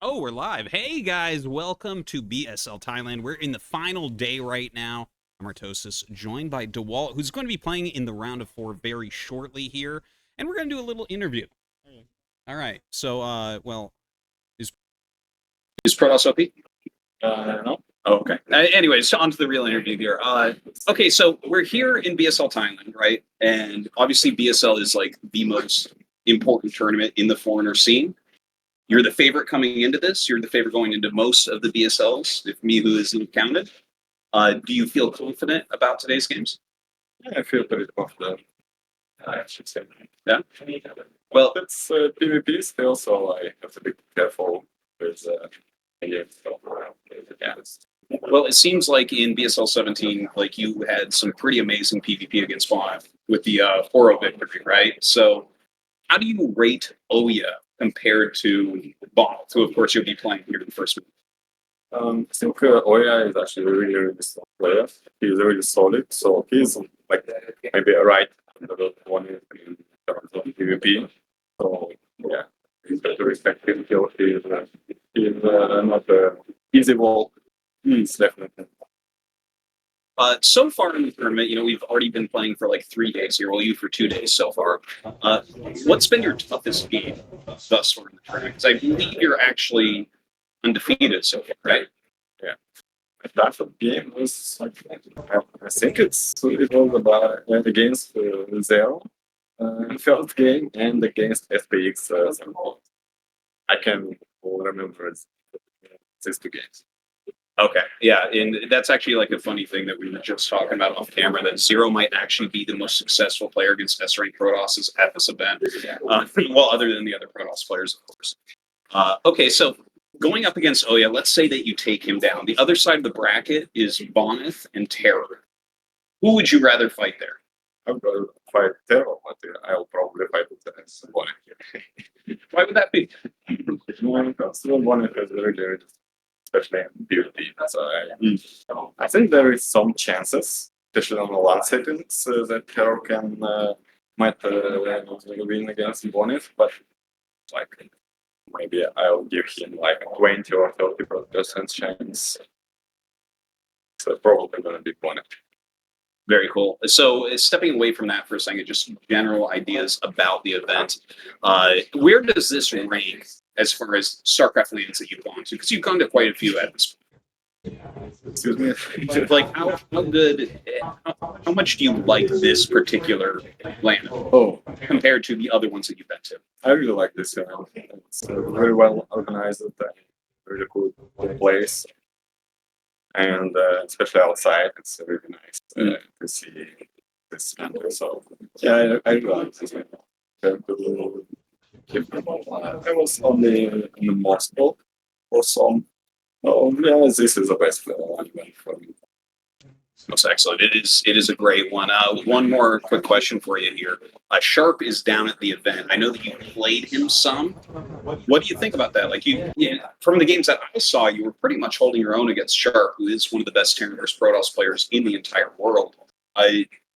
Oh, we're live. Hey guys, welcome to BSL Thailand. We're in the final day right now. I'm Artosis, joined by Dewalt, who's going to be playing in the round of 4 very shortly here, and we're going to do a little interview. All right. So, well, is Protoss OP? No. Oh, okay. Anyways, on to the real interview here. Okay, so we're here in BSL Thailand, right? And obviously BSL is like the most important tournament in the foreigner scene. You're the favorite coming into this. You're the favorite going into most of the BSLs, if Mihu isn't counted. Do you feel confident about today's games? Yeah, I feel pretty confident. I should say. Yeah. Well, it's PvP still, so I have to be careful with the game. So, yeah. Well, it seems like in BSL 17, like you had some pretty amazing PvP against Spawn with the 4-0 victory, right? So, how do you rate OyA compared to Bond, who of course you'll be playing here in the first week? I think OyA is actually a really strong player. He's really solid, so he's like maybe a right level one in terms of PvP. So yeah, he's got to respect him. He's not an easy wall. He's definitely. So far in the tournament, you know, we've already been playing for like 3 days here. Well, you for 2 days so far. What's been your toughest game thus far in the tournament? Because I believe you're actually undefeated so far, right? Yeah. My toughest game was, I think it was about against Zero first game and against SPX. I can remember these 2 games. Okay, yeah, and that's actually like a funny thing that we were just talking about off camera, that Zero might actually be the most successful player against S-rank Protosses at this event. Well, other than the other Protoss players, of course. Okay, so going up against OyA, let's say that you take him down. The other side of the bracket is Boneth and Terror. Who would you rather fight there? I would rather fight Terror, but I'll probably fight with Boneth. Why would that be? Boneth is really especially in PvP. So I think there is some chances, especially on the last settings, that Terror can might win against Bonus, but like maybe I'll give him like 20 or 30% chance. So probably gonna be Bonus. Very cool. So stepping away from that for a second, just general ideas about the event. Where does this rank as far as StarCraft lands that you've gone to? Because you've gone to quite a few at this point. Excuse me. Like how good, how much do you like this particular land compared to the other ones that you've been to? I really like this. It's very well organized, really cool place. And especially outside, it's really nice to see this center. So yeah, I really like this. I was only in Moscow for some. Oh yeah, this is the best one for me. Most excellent. It is a great one. One more quick question for you here. Sharp is down at the event. I know that you played him some. What do you think about that? Like from the games that I saw, you were pretty much holding your own against Sharp, who is one of the best Terrorverse Protoss players in the entire world.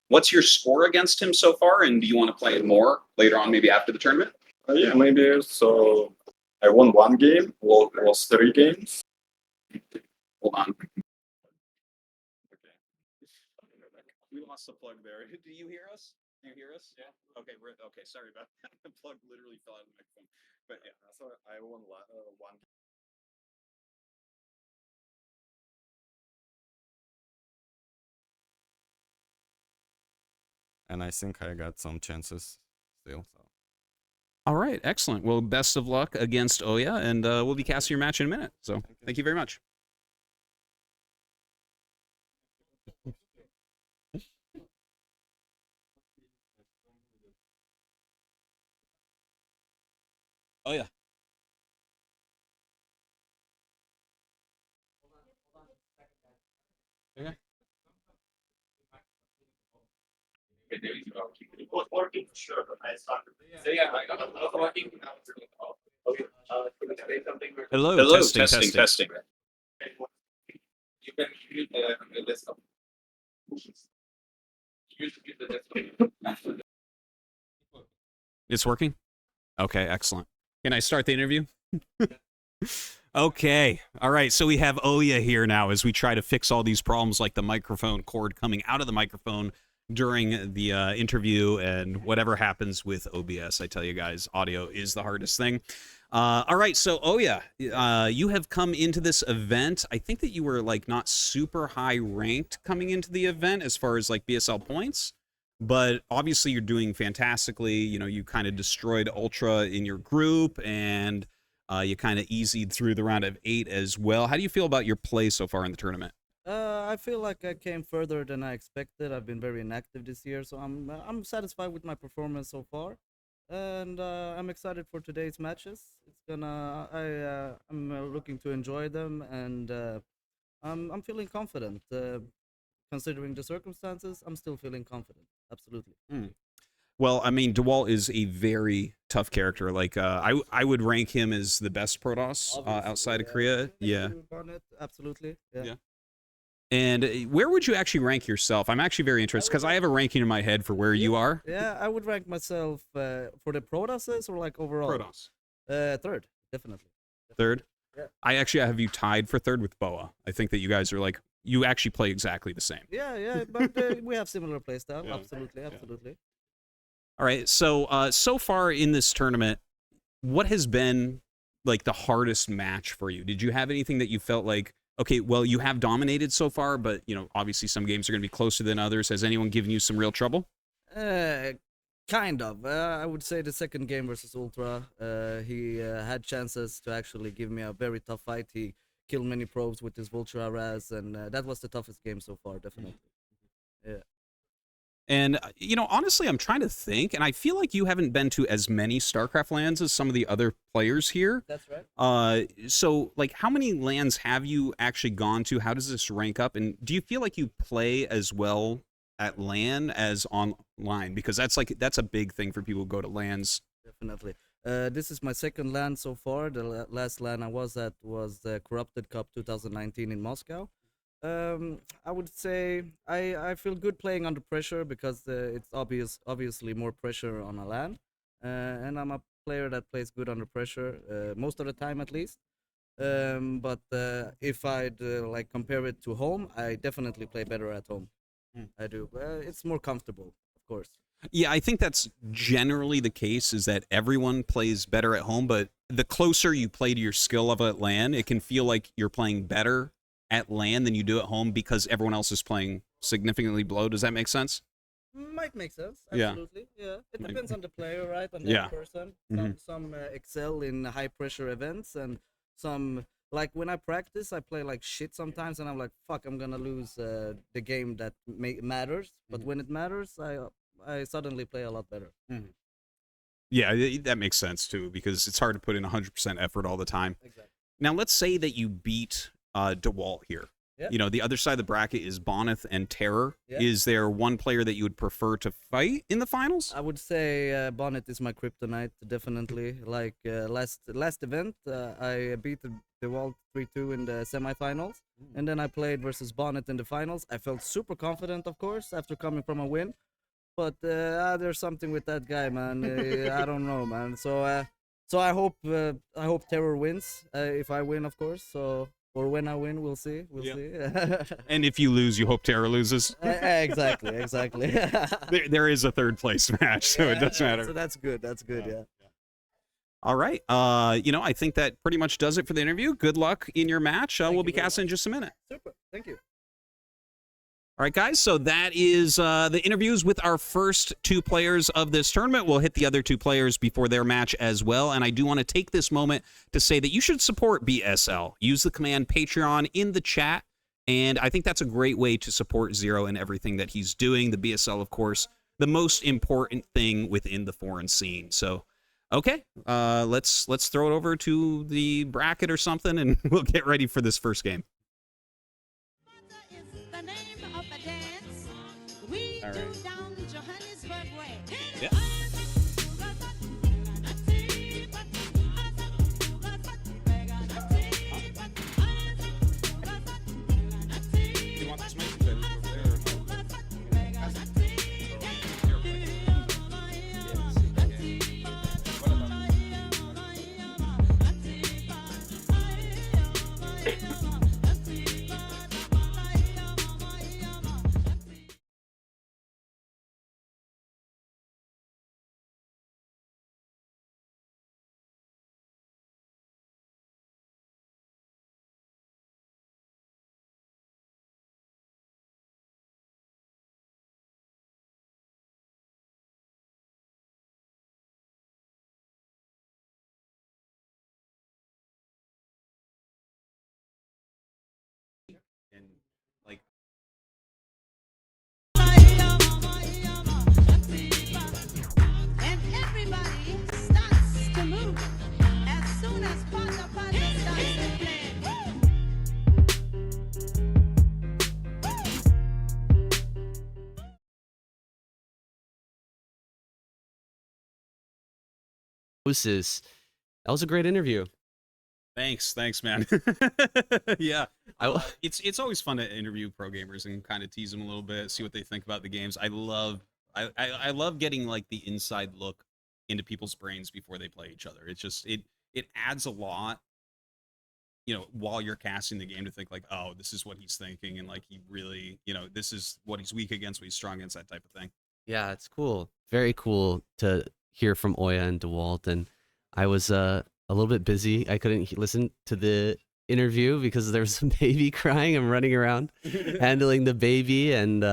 What's your score against him so far, and do you want to play more later on, maybe after the tournament? Yeah, maybe. So I won 1 game, lost 3 games. Hold on. We lost the plug there. Do you hear us? Do you hear us? Yeah. Okay. Okay. Sorry about that. The plug literally fell out of the microphone. But yeah, so I won 1. And I think I got some chances still. So. All right, excellent. Well, best of luck against OyA, and we'll be casting your match in a minute. So thank you very much. Oh yeah. Okay. It was working for sure. I started. So yeah, I got working. Okay. Hello. Hello. Testing. You can use the desktop. Use the desktop. It's working? Okay, excellent. Can I start the interview? Okay. All right. So we have OyA here now as we try to fix all these problems like the microphone cord coming out of the microphone during the interview and whatever happens with OBS. I tell you guys, audio is the hardest thing. All right. So OyA, you have come into this event. I think that you were like not super high ranked coming into the event as far as like BSL points, but obviously you're doing fantastically. You know, you kind of destroyed Ultra in your group and you kind of eased through the round of 8 as well. How do you feel about your play so far in the tournament? I feel like I came further than I expected. I've been very inactive this year, so I'm satisfied with my performance so far, and I'm excited for today's matches. I'm looking to enjoy them, and I'm feeling confident. Considering the circumstances, I'm still feeling confident. Absolutely. Well, I mean, Dewalt is a very tough character. Like, I would rank him as the best Protoss outside of Korea. Yeah. Absolutely. Yeah. And where would you actually rank yourself? I'm actually very interested because I have a ranking in my head for where you are. Yeah, I would rank myself for the Protosses or like overall. Protoss. Third, definitely. Third. Yeah. I actually have you tied for third with Boa. I think that you guys are like you actually play exactly the same. Yeah, but we have similar playstyle. Yeah. Absolutely. All right. So so far in this tournament, what has been like the hardest match for you? Did you have anything that you felt like, okay, well, you have dominated so far, but you know, obviously some games are going to be closer than others. Has anyone given you some real trouble? Kind of. I would say the second game versus Ultra, he had chances to actually give me a very tough fight. He killed many probes with his Vulture Aras, and that was the toughest game so far, definitely. Yeah. And, you know, honestly, I'm trying to think, and I feel like you haven't been to as many StarCraft LANs as some of the other players here. That's right. So, like, how many LANs have you actually gone to? How does this rank up? And do you feel like you play as well at LAN as online? Because that's a big thing for people who go to LANs. Definitely. This is my second LAN so far. The last LAN I was at was the Corrupted Cup 2019 in Moscow. I would say I feel good playing under pressure because it's obviously more pressure on a LAN, and I'm a player that plays good under pressure most of the time at least. But if I'd like compare it to home, I definitely play better at home. I do. It's more comfortable, of course. Yeah, I think that's generally the case, is that everyone plays better at home, but the closer you play to your skill level at LAN, it can feel like you're playing better at LAN than you do at home because everyone else is playing significantly below. Does that make sense? Might make sense. Yeah. Absolutely. Yeah. It depends on the player, right? On the person. Some excel in high pressure events, and some, like when I practice, I play like shit sometimes, and I'm like, fuck, I'm gonna lose the game that matters. But when it matters, I suddenly play a lot better. Yeah, that makes sense too, because it's hard to put in 100% effort all the time. Exactly. Now, let's say that you beat Dewalt here. Yeah. You know, the other side of the bracket is Bonneth and Terror. Yeah. Is there one player that you would prefer to fight in the finals? I would say Bonnet is my kryptonite, definitely. Like last event, I beat Dewalt 3-2 in the semifinals, and then I played versus Bonnet in the finals. I felt super confident, of course, after coming from a win. But there's something with that guy, man. I don't know, man. So I hope Terror wins. If I win, of course. So. Or when I win, we'll see. We'll see. And if you lose, you hope Terror loses. Exactly. there is a third place match, so it doesn't matter. So that's good. Yeah. All right. You know, I think that pretty much does it for the interview. Good luck in your match. We'll be casting in just a minute. Super. Thank you. All right, guys, so that is the interviews with our first 2 players of this tournament. We'll hit the other 2 players before their match as well, and I do want to take this moment to say that you should support BSL. Use the command Patreon in the chat, and I think that's a great way to support Zero and everything that he's doing. The BSL, of course, the most important thing within the foreign scene. So, okay, let's throw it over to the bracket or something, and we'll get ready for this first game. All right. Yeah. Artosis. That was a great interview. Thanks, man. Yeah, I, it's always fun to interview pro gamers and kind of tease them a little bit, see what they think about the games. I love getting like the inside look into people's brains before they play each other. It's just it adds a lot, you know, while you're casting the game to think like, oh, this is what he's thinking, and like he really, you know, this is what he's weak against, what he's strong against, that type of thing. yeah, it's cool. Very cool to hear from OyA and Dewalt. And I was a little bit busy. I couldn't listen to the interview because there was some baby crying. I'm running around handling the baby, and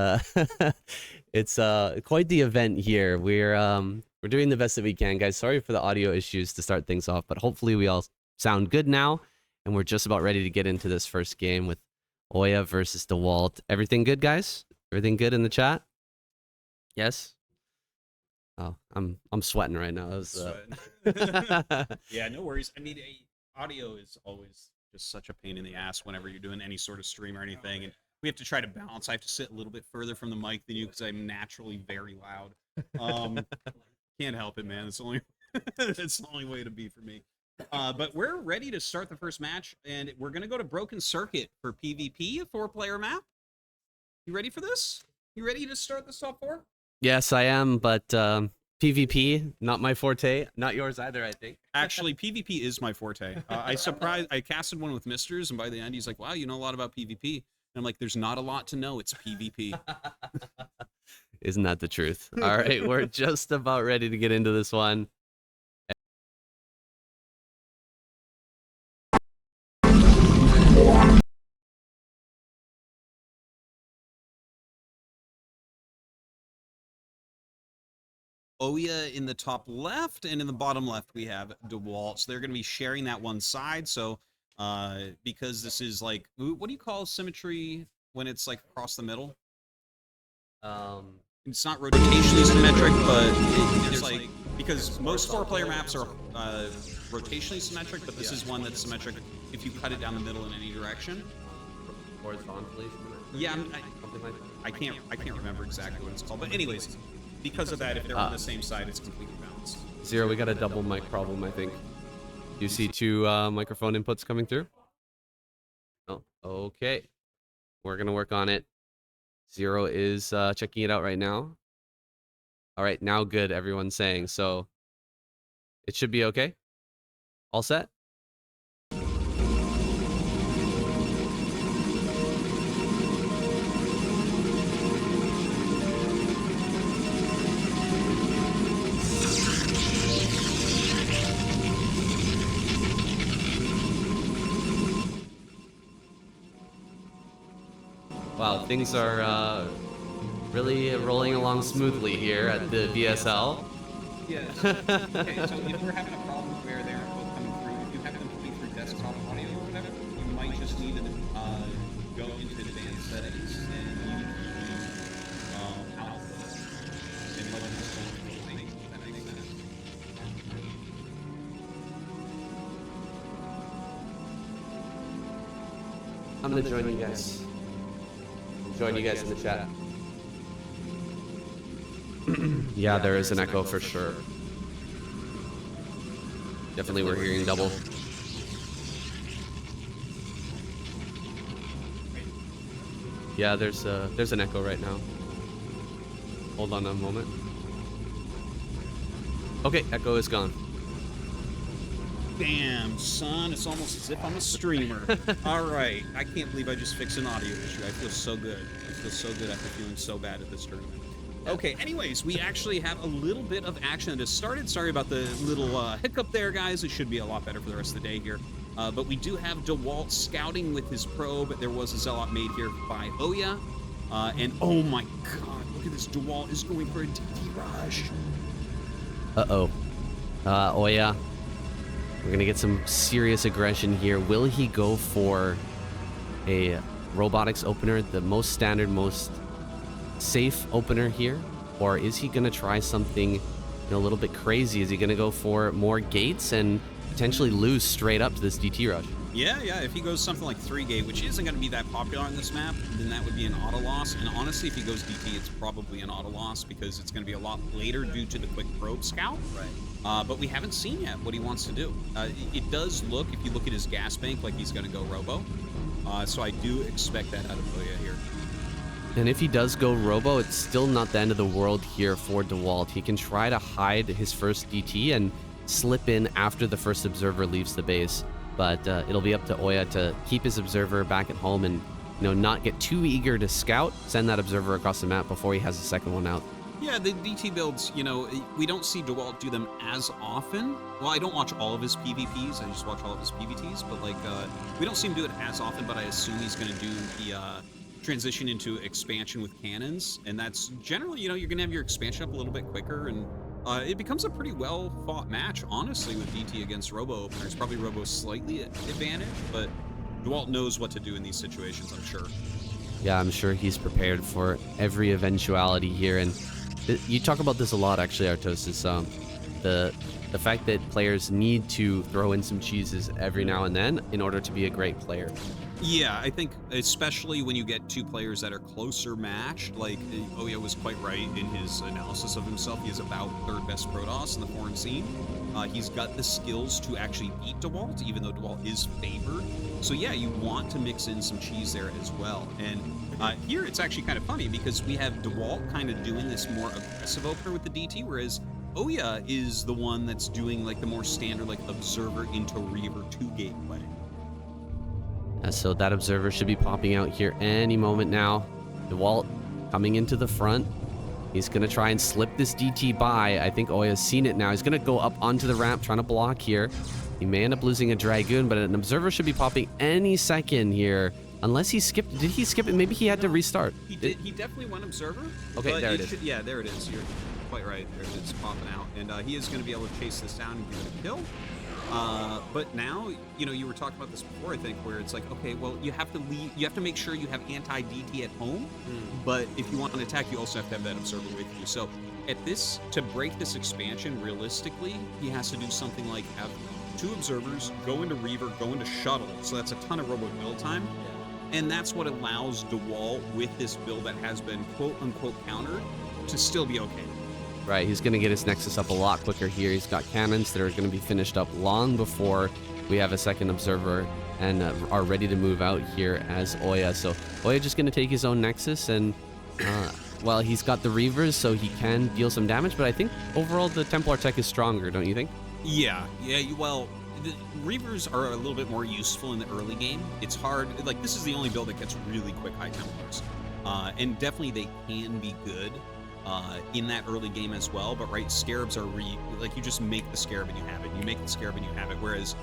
it's quite the event here. We're doing the best that we can, guys. Sorry for the audio issues to start things off, but hopefully we all sound good now, and we're just about ready to get into this first game with OyA versus Dewalt. Everything good, guys? Everything good in the chat? Yes. Oh, I'm sweating right now. That was, Yeah, no worries. I mean, audio is always just such a pain in the ass whenever you're doing any sort of stream or anything, and we have to try to balance. I have to sit a little bit further from the mic than you because I'm naturally very loud. Can't help it, man. It's the only way to be for me. But we're ready to start the first match, and we're gonna go to Broken Circuit for PvP, a 4-player map. You ready for this? You ready to start this top 4? yes, I am, but PvP, not my forte. Not yours either, I think. Actually, PvP is my forte. I casted one with Misters, and by the end, he's like, wow, you know a lot about PvP. And I'm like, there's not a lot to know. It's PvP. Isn't that the truth? All right, we're just about ready to get into this one. OyA in the top left, and in the bottom left we have Dewalt. So they're going to be sharing that one side. So because this is like, what do you call symmetry when it's like across the middle? It's not rotationally symmetric, but it's like, because most 4-player maps are rotationally symmetric, but this is one that's symmetric if you cut it down the middle in any direction. Horizontally? Yeah, Something like that. I can't remember exactly what it's called, but anyways, because of that, if they're on the same side, it's completely balanced. Zero, we got a double mic problem, I think. Do you see 2 microphone inputs coming through? Oh, okay. We're gonna work on it. Zero is checking it out right now. All right, now good, everyone's saying. So it should be okay. All set? Wow, things are really rolling along smoothly here at the VSL. Yeah. Okay, so if we're having a problem where they're both coming through, if you have them coming through desktop audio or whatever, you might just need to go into advanced settings and you need to output and let them just go into things. That makes sense. I'm gonna join you guys. Join you guys in the chat. Yeah, there is an echo for sure. Definitely we're hearing double. Yeah, there's an echo right now. Hold on a moment. Okay, echo is gone. Damn, son, it's almost as if I'm a streamer. All right, I can't believe I just fixed an audio issue. I feel so good. I feel so good after feeling so bad at this tournament. Okay, anyways, we actually have a little bit of action that has started. Sorry about the little hiccup there, guys. It should be a lot better for the rest of the day here. But we do have Dewalt scouting with his probe. There was a Zealot made here by OyA. And oh my god, look at this. Dewalt is going for a DT rush. Uh-oh. OyA. We're gonna get some serious aggression here. Will he go for a robotics opener, the most standard, most safe opener here? Or is he gonna try something a little bit crazy? Is he gonna go for more gates and potentially lose straight up to this DT rush? Yeah, if he goes something like 3-gate, which isn't going to be that popular on this map, then that would be an auto loss. And honestly, if he goes DT, it's probably an auto loss because it's going to be a lot later due to the quick probe scout. Right. But we haven't seen yet what he wants to do. It does look, if you look at his gas bank, like he's going to go Robo. So I do expect that out of OyA here. And if he does go Robo, it's still not the end of the world here for Dewalt. He can try to hide his first DT and slip in after the first observer leaves the base. But it'll be up to OyA to keep his observer back at home and not get too eager to scout, send that observer across the map before he has the second one out. Yeah, the DT builds, we don't see Dewalt do them as often. Well, I don't watch all of his PvPs, I just watch all of his PvTs, but we don't see him do it as often, but I assume he's going to do the transition into expansion with cannons, and that's generally, you're going to have your expansion up a little bit quicker, and it becomes a pretty well-fought match, honestly, with DT against Robo openers. Probably Robo's slightly advantage, but Dewalt knows what to do in these situations, I'm sure. Yeah, I'm sure he's prepared for every eventuality here, and you talk about this a lot, actually, Artosis. The fact that players need to throw in some cheeses every now and then in order to be a great player. Yeah, I think especially when you get two players that are closer matched, like OyA was quite right in his analysis of himself. He is about third best Protoss in the foreign scene. He's got the skills to actually beat Dewalt, even though Dewalt is favored. So yeah, you want to mix in some cheese there as well. And here it's actually kind of funny because we have Dewalt kind of doing this more aggressive opener with the DT, whereas OyA is the one that's doing like the more standard like observer into Reaver 2-gate play. So that observer should be popping out here any moment now. Dewalt coming into the front. He's going to try and slip this DT by. I think OyA's seen it now. He's going to go up onto the ramp trying to block here. He may end up losing a Dragoon, but an observer should be popping any second here. Unless he skipped. Did he skip it? Maybe he had to restart. He did. He definitely went observer. Okay, there it is. Yeah, there it is. You're quite right. There it's popping out. And he is going to be able to chase this down and give it a kill. But now, you were talking about this before, I think, where it's like, okay, well, you have to leave. You have to make sure you have anti-DT at home. But if you want an attack, you also have to have that observer with you. So to break this expansion, realistically, he has to do something like have two observers, go into Reaver, go into Shuttle. So that's a ton of Robo build time. And that's what allows Dewalt, with this build that has been quote-unquote countered, to still be okay. Right, he's going to get his Nexus up a lot quicker here. He's got cannons that are going to be finished up long before we have a second observer and are ready to move out here as OyA. So OyA just going to take his own Nexus, and well, he's got the Reavers, so he can deal some damage, but I think overall the Templar tech is stronger, don't you think? Yeah, well, the Reavers are a little bit more useful in the early game. It's hard, like this is the only build that gets really quick high Templars. And definitely they can be good in that early game as well, but right, Scarabs are like you just make the Scarab and you have it. You make the Scarab and you have it, whereas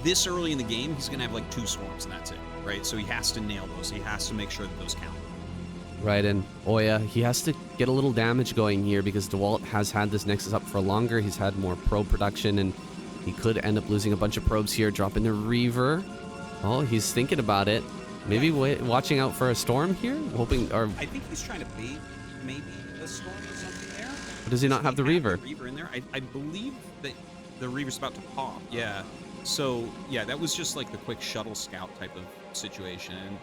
this early in the game, he's gonna have like 2 swarms and that's it, right? So he has to nail those. He has to make sure that those count. Right, and OyA, he has to get a little damage going here because Dewalt has had this Nexus up for longer. He's had more probe production, and he could end up losing a bunch of probes here, dropping the Reaver. Oh, he's thinking about it. Maybe watching out for a storm here, hoping, or... I think he's trying to bait maybe a storm or something there. Or does he not have the Reaver? The Reaver in there. I believe that the Reaver's about to pop, yeah. So, yeah, that was just like the quick shuttle scout type of situation.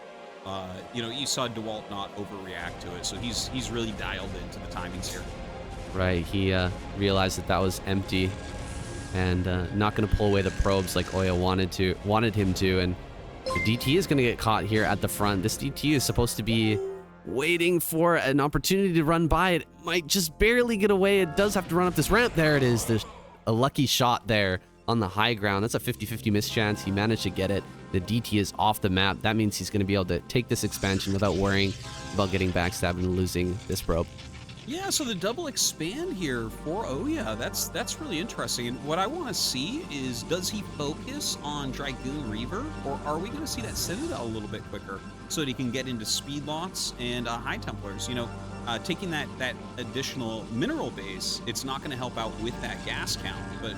You saw Dewalt not overreact to it, so he's really dialed into the timings here. Right, he realized that was empty, and not going to pull away the probes like OyA wanted him to, and the DT is going to get caught here at the front. This DT is supposed to be waiting for an opportunity to run by. It might just barely get away. It does have to run up this ramp. There it is. There's a lucky shot there on the high ground. That's a 50-50 mischance. He managed to get it. The DT is off the map. That means he's going to be able to take this expansion without worrying about getting backstabbed and losing this probe. Yeah, so the double expand here for OyA, that's really interesting. And what I want to see is, does he focus on Dragoon Reaver, or are we going to see that Citadel a little bit quicker so that he can get into speed lots and High Templars? Taking that additional mineral base, it's not going to help out with that gas count. But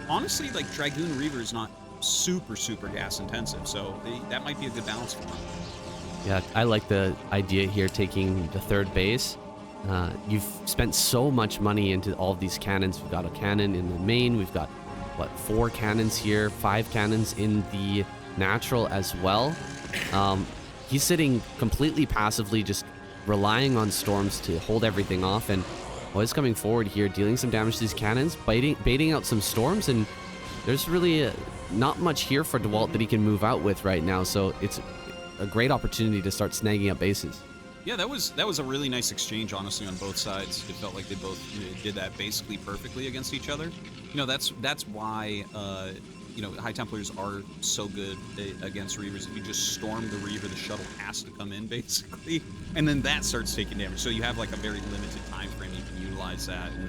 honestly, like Dragoon Reaver is not super gas intensive, so that might be a good balance for him. Yeah, I like the idea here, taking the third base. You've spent so much money into all of these cannons. We've got a cannon in the main. We've got, 4 cannons here, 5 cannons in the natural as well. He's sitting completely passively, just relying on storms to hold everything off. And OyA's coming forward here, dealing some damage to these cannons, baiting out some storms, and there's really not much here for Dewalt that he can move out with right now, so it's a great opportunity to start snagging up bases. Yeah, that was a really nice exchange, honestly, on both sides. It felt like they both did that basically perfectly against each other. You know, that's why you know, High Templars are so good against Reavers. If you just storm the Reaver, the shuttle has to come in, basically, and then that starts taking damage. So you have like a very limited time frame you can utilize that. And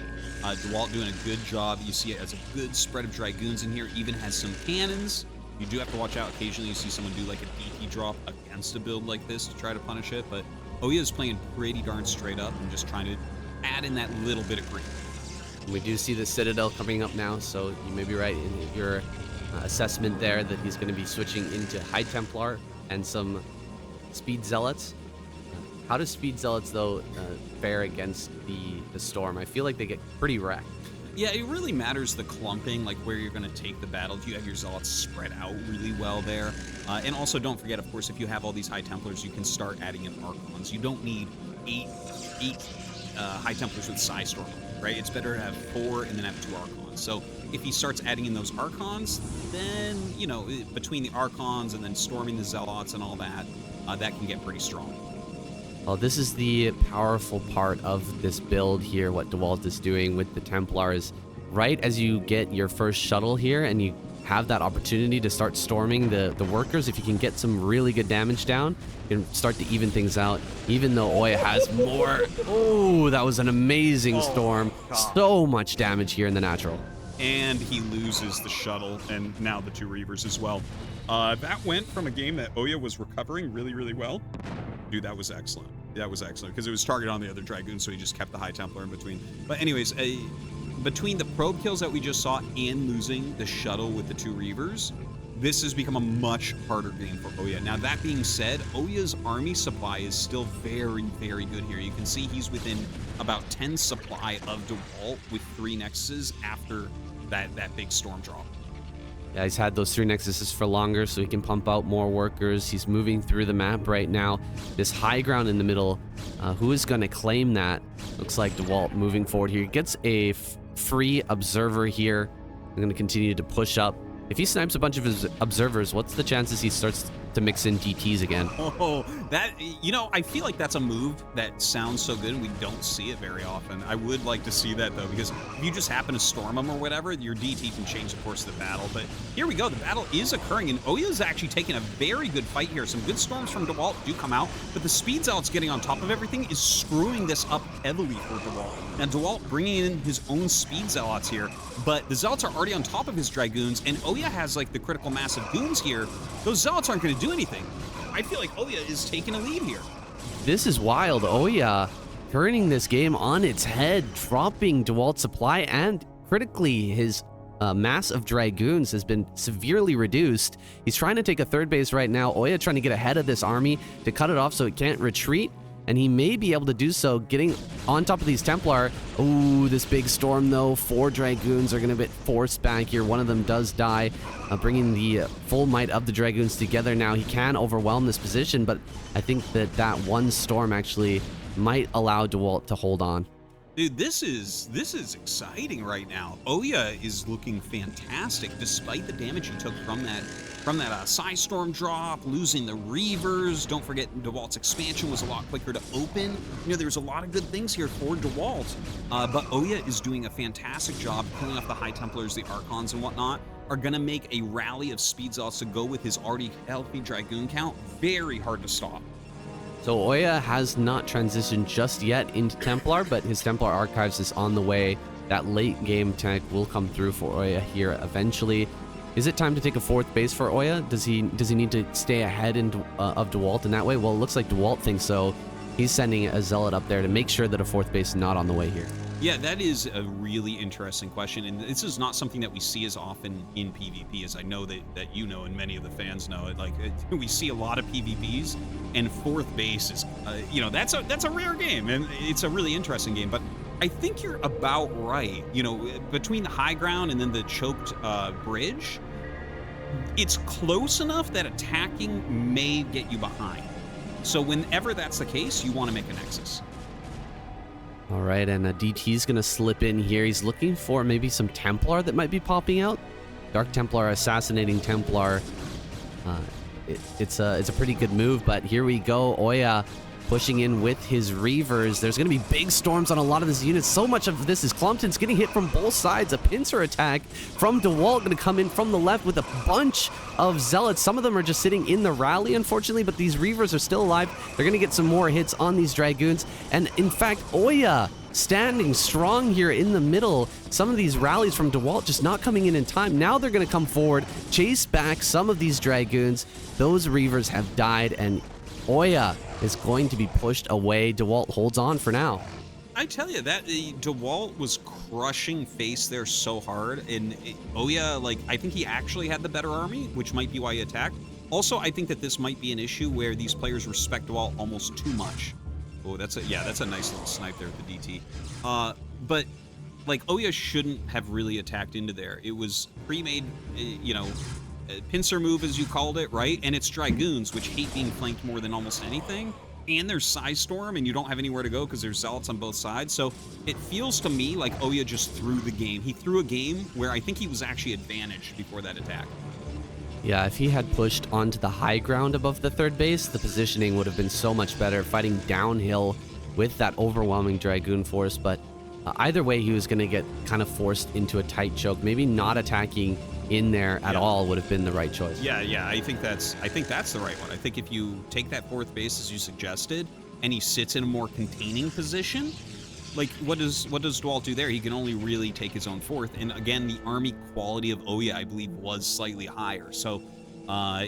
Dewalt doing a good job. You see it as a good spread of Dragoons in here, even has some cannons. You do have to watch out. Occasionally you see someone do like a DT drop against a build like this to try to punish it, but OyA is playing pretty darn straight up and just trying to add in that little bit of green. We do see the Citadel coming up now, so you may be right in your assessment there that he's going to be switching into High Templar and some Speed Zealots. How does Speed Zealots, though, fare against the Storm? I feel like they get pretty wrecked. Yeah, it really matters the clumping, like where you're going to take the battle. Do you have your Zealots spread out really well there? And also don't forget, of course, if you have all these High Templars, you can start adding in Archons. You don't need eight High Templars with Psystorm, right? It's better to have 4 and then have 2 Archons. So if he starts adding in those Archons, then, you know, between the Archons and then storming the Zealots and all that, that can get pretty strong. Well, this is the powerful part of this build here, what Dewalt is doing with the Templars. Right as you get your first shuttle here and you have that opportunity to start storming the workers, if you can get some really good damage down, you can start to even things out, even though OyA has more. Oh, that was an amazing storm. So much damage here in the natural. And he loses the shuttle and now the 2 Reavers as well. That went from a game that OyA was recovering really, really well. Dude, that was excellent. That was excellent because it was targeted on the other Dragoon, so he just kept the High Templar in between. But anyways, between the probe kills that we just saw and losing the shuttle with the 2 Reavers, this has become a much harder game for OyA. Now, that being said, OyA's army supply is still very, very good here. You can see he's within about 10 supply of Dewalt with 3 Nexuses after that big storm drop. Yeah, he's had those 3 Nexuses for longer, so he can pump out more workers. He's moving through the map right now. This high ground in the middle, who is going to claim that? Looks like Dewalt moving forward here. He gets a free observer here. I'm going to continue to push up. If he snipes a bunch of his observers, what's the chances he starts to mix in DTs again? Oh, that, you know, I feel like that's a move that sounds so good and we don't see it very often. I would like to see that, though, because if you just happen to storm them or whatever, your DT can change the course of the battle. But here we go. The battle is occurring, and OyA is actually taking a very good fight here. Some good storms from Dewalt do come out, but the Speed Zealots getting on top of everything is screwing this up heavily for Dewalt. Now, Dewalt bringing in his own Speed Zealots here, but the Zealots are already on top of his Dragoons, and OyA has, like, the critical mass of goons here. Those Zealots aren't going to do anything. I feel like OyA is taking a lead here. This is wild. OyA turning this game on its head, dropping Dewalt's supply, and critically his mass of Dragoons has been severely reduced. He's trying to take a 3rd base right now. OyA trying to get ahead of this army to cut it off so it can't retreat, and he may be able to do so, getting on top of these Templar. Ooh, this big storm, though. 4 Dragoons are going to get forced back here. One of them does die, bringing the full might of the Dragoons together now. He can overwhelm this position, but I think that one storm actually might allow Dewalt to hold on. Dude, this is exciting right now. OyA is looking fantastic despite the damage he took from that Psystorm drop, losing the Reavers. Don't forget Dewalt's expansion was a lot quicker to open. You know, there's a lot of good things here for Dewalt. But OyA is doing a fantastic job killing off the High Templars, the Archons and whatnot. Are gonna make a rally of Speed Zealots to go with his already healthy Dragoon count very hard to stop. So OyA has not transitioned just yet into Templar, but his Templar Archives is on the way. That late game tech will come through for OyA here eventually. Is it time to take a 4th base for OyA? Does he need to stay ahead of Dewalt in that way? Well, it looks like Dewalt thinks so. He's sending a Zealot up there to make sure that a 4th base is not on the way here. Yeah, that is a really interesting question, and this is not something that we see as often in PvP, as I know that you know and many of the fans know it. Like, we see a lot of PvPs, and 4th base is, you know, that's a rare game, and it's a really interesting game. But I think you're about right. You know, between the high ground and then the choked bridge, it's close enough that attacking may get you behind. So whenever that's the case, you want to make a Nexus. All right, and DT's going to slip in here. He's looking for maybe some Templar that might be popping out. Dark Templar, Assassinating Templar. It's a pretty good move, but here we go. OyA pushing in with his Reavers. There's going to be big storms on a lot of these units. So much of this is Clumpton's getting hit from both sides. A pincer attack from Dewalt going to come in from the left with a bunch of Zealots. Some of them are just sitting in the rally, unfortunately, but these Reavers are still alive. They're going to get some more hits on these Dragoons. And in fact, OyA standing strong here in the middle. Some of these rallies from Dewalt just not coming in time. Now they're going to come forward, chase back some of these Dragoons. Those Reavers have died, and OyA is going to be pushed away. Dewalt holds on for now. I tell you, that Dewalt was crushing face there so hard, and OyA, like, I think he actually had the better army, which might be why he attacked. Also, I think that this might be an issue where these players respect Dewalt almost too much. Oh, that's a nice little snipe there with the DT. But like, OyA shouldn't have really attacked into there. It was pre-made, you know, pincer move, as you called it, right? And it's Dragoons, which hate being flanked more than almost anything. And there's Psy Storm, and you don't have anywhere to go because there's Zealots on both sides. So it feels to me like OyA just threw the game. He threw a game where I think he was actually advantaged before that attack. Yeah, if he had pushed onto the high ground above the third base, the positioning would have been so much better, fighting downhill with that overwhelming Dragoon force. But either way, he was going to get kind of forced into a tight choke. Maybe not attacking in there at all would have been the right choice. Yeah, I think that's the right one. I think if you take that fourth base as you suggested, and he sits in a more containing position, like, what does Dewalt do there? He can only really take his own fourth. And again, the army quality of OyA, I believe, was slightly higher. So,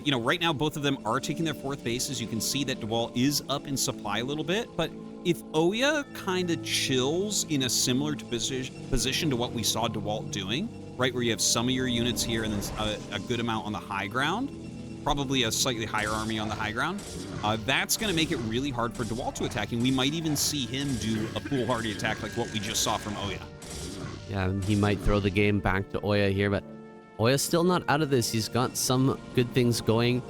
you know, right now, both of them are taking their fourth bases. You can see that Dewalt is up in supply a little bit. But if OyA kind of chills in a similar position to what we saw Dewalt doing, right, where you have some of your units here and then a good amount on the high ground, probably a slightly higher army on the high ground, that's going to make it really hard for Dewalt to attack, and we might even see him do a foolhardy attack like what we just saw from OyA. Yeah, he might throw the game back to OyA here, but OyA's still not out of this. He's got some good things going.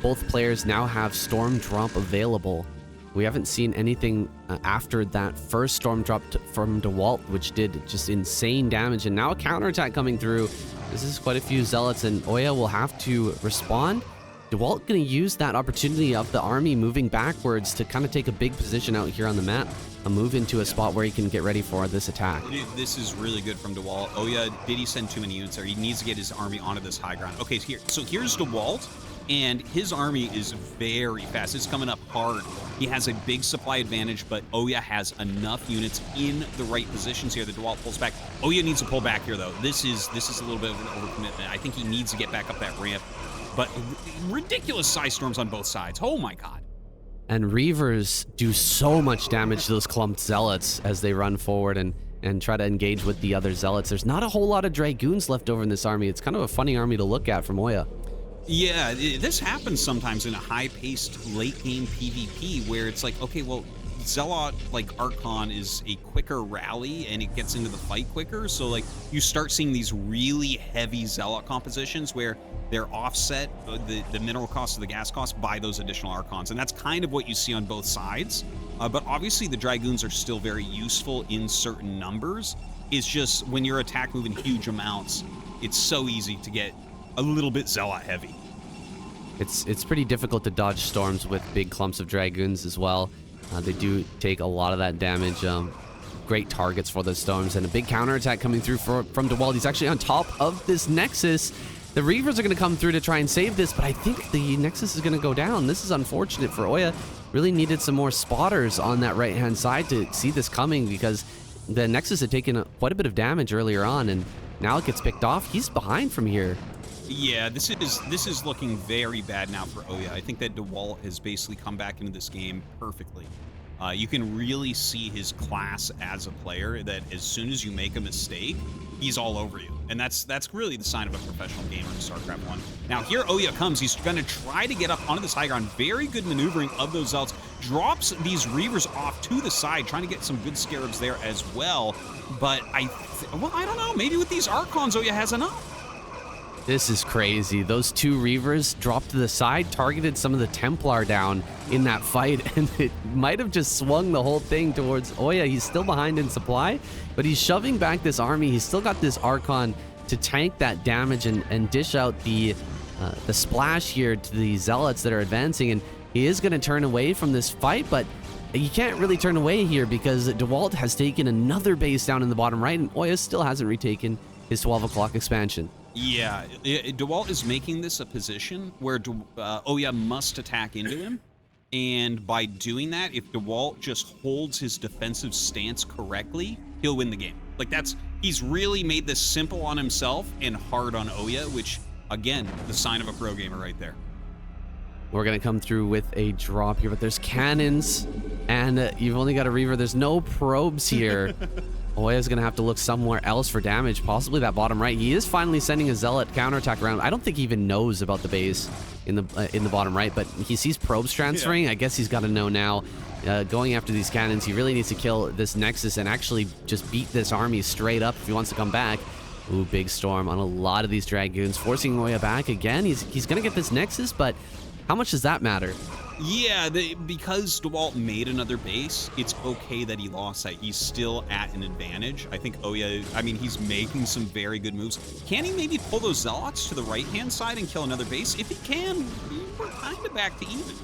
Both players now have Storm Drop available. We haven't seen anything after that first Storm Drop from Dewalt, which did just insane damage, and now a counterattack coming through. This is quite a few Zealots, and OyA will have to respond. Dewalt going to use that opportunity of the army moving backwards to kind of take a big position out here on the map, a move into a spot where he can get ready for this attack. This is really good from Dewalt. OyA, did he send too many units there? He needs to get his army onto this high ground. Okay, so here's Dewalt, and his army is very fast. It's coming up hard. He has a big supply advantage, but OyA has enough units in the right positions here that Dewalt pulls back. OyA needs to pull back here, though. This is a little bit of an overcommitment. I think he needs to get back up that ramp. But ridiculous Psy Storms on both sides. Oh my god. And Reavers do so much damage to those clumped Zealots as they run forward and try to engage with the other Zealots. There's not a whole lot of Dragoons left over in this army. It's kind of a funny army to look at from OyA. Yeah, this happens sometimes in a high-paced late-game PvP where it's like, okay, well, Zealot, like Archon, is a quicker rally and it gets into the fight quicker. So, like, you start seeing these really heavy Zealot compositions where they're offset, the mineral cost of the gas cost, by those additional Archons. And that's kind of what you see on both sides. But obviously, the Dragoons are still very useful in certain numbers. It's just when you're attack moving huge amounts, it's so easy to get a little bit Zealot heavy. It's pretty difficult to dodge storms with big clumps of Dragoons as well. They do take a lot of that damage. Great targets for the storms, and a big counterattack coming through from Dewalt. He's actually on top of this Nexus. The Reavers are going to come through to try and save this, but I think the Nexus is going to go down. This is unfortunate for OyA. Really needed some more spotters on that right-hand side to see this coming, because the Nexus had taken quite a bit of damage earlier on, and now it gets picked off. He's behind from here. Yeah, this is looking very bad now for OyA. I think that Dewalt has basically come back into this game perfectly. You can really see his class as a player, that as soon as you make a mistake, he's all over you. And that's really the sign of a professional gamer in StarCraft 1. Now here OyA comes. He's going to try to get up onto this high ground. Very good maneuvering of those Zealots. Drops these Reavers off to the side, trying to get some good Scarabs there as well. But I don't know. Maybe with these Archons, OyA has enough. This is crazy. Those two Reavers dropped to the side, targeted some of the Templar down in that fight, and it might have just swung the whole thing towards OyA. He's still behind in supply, but he's shoving back this army. He's still got this Archon to tank that damage and dish out the splash here to the Zealots that are advancing, and he is going to turn away from this fight, but you can't really turn away here because Dewalt has taken another base down in the bottom right, and OyA still hasn't retaken his 12 o'clock expansion. Yeah, Dewalt is making this a position where OyA must attack into him, and by doing that, if Dewalt just holds his defensive stance correctly, he'll win the game. Like he's really made this simple on himself and hard on OyA, which, again, the sign of a pro gamer right there. We're going to come through with a drop here, but there's cannons, and you've only got a Reaver. There's no probes here. OyA's going to have to look somewhere else for damage, possibly that bottom right. He is finally sending a Zealot counterattack around. I don't think he even knows about the base in the bottom right, but he sees probes transferring. Yeah. I guess he's got to know now. Going after these cannons, he really needs to kill this Nexus and actually just beat this army straight up if he wants to come back. Ooh, big storm on a lot of these Dragoons, forcing OyA back again. He's going to get this Nexus, but how much does that matter? Yeah, because Dewalt made another base, it's okay that he lost that. He's still at an advantage. I think OyA, I mean, he's making some very good moves. Can he maybe pull those Zealots to the right-hand side and kill another base? If he can, we're kind of back to even.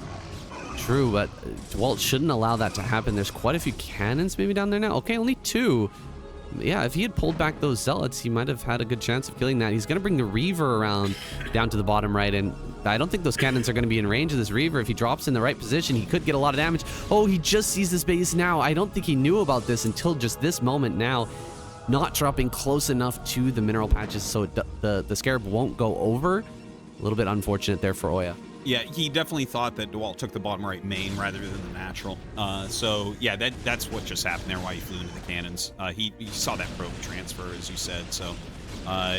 True, but Dewalt shouldn't allow that to happen. There's quite a few cannons maybe down there now. Okay, only 2. Yeah, if he had pulled back those Zealots, he might have had a good chance of killing that. He's going to bring the Reaver around down to the bottom right, and I don't think those cannons are going to be in range of this Reaver. If he drops in the right position, he could get a lot of damage. Oh, he just sees this base now. I don't think he knew about this until just this moment now. Not dropping close enough to the mineral patches so the Scarab won't go over. A little bit unfortunate there for OyA. Yeah, he definitely thought that Dewalt took the bottom right main rather than the natural. So yeah, that's what just happened there. Why he flew into the cannons. He saw that probe transfer, as you said. So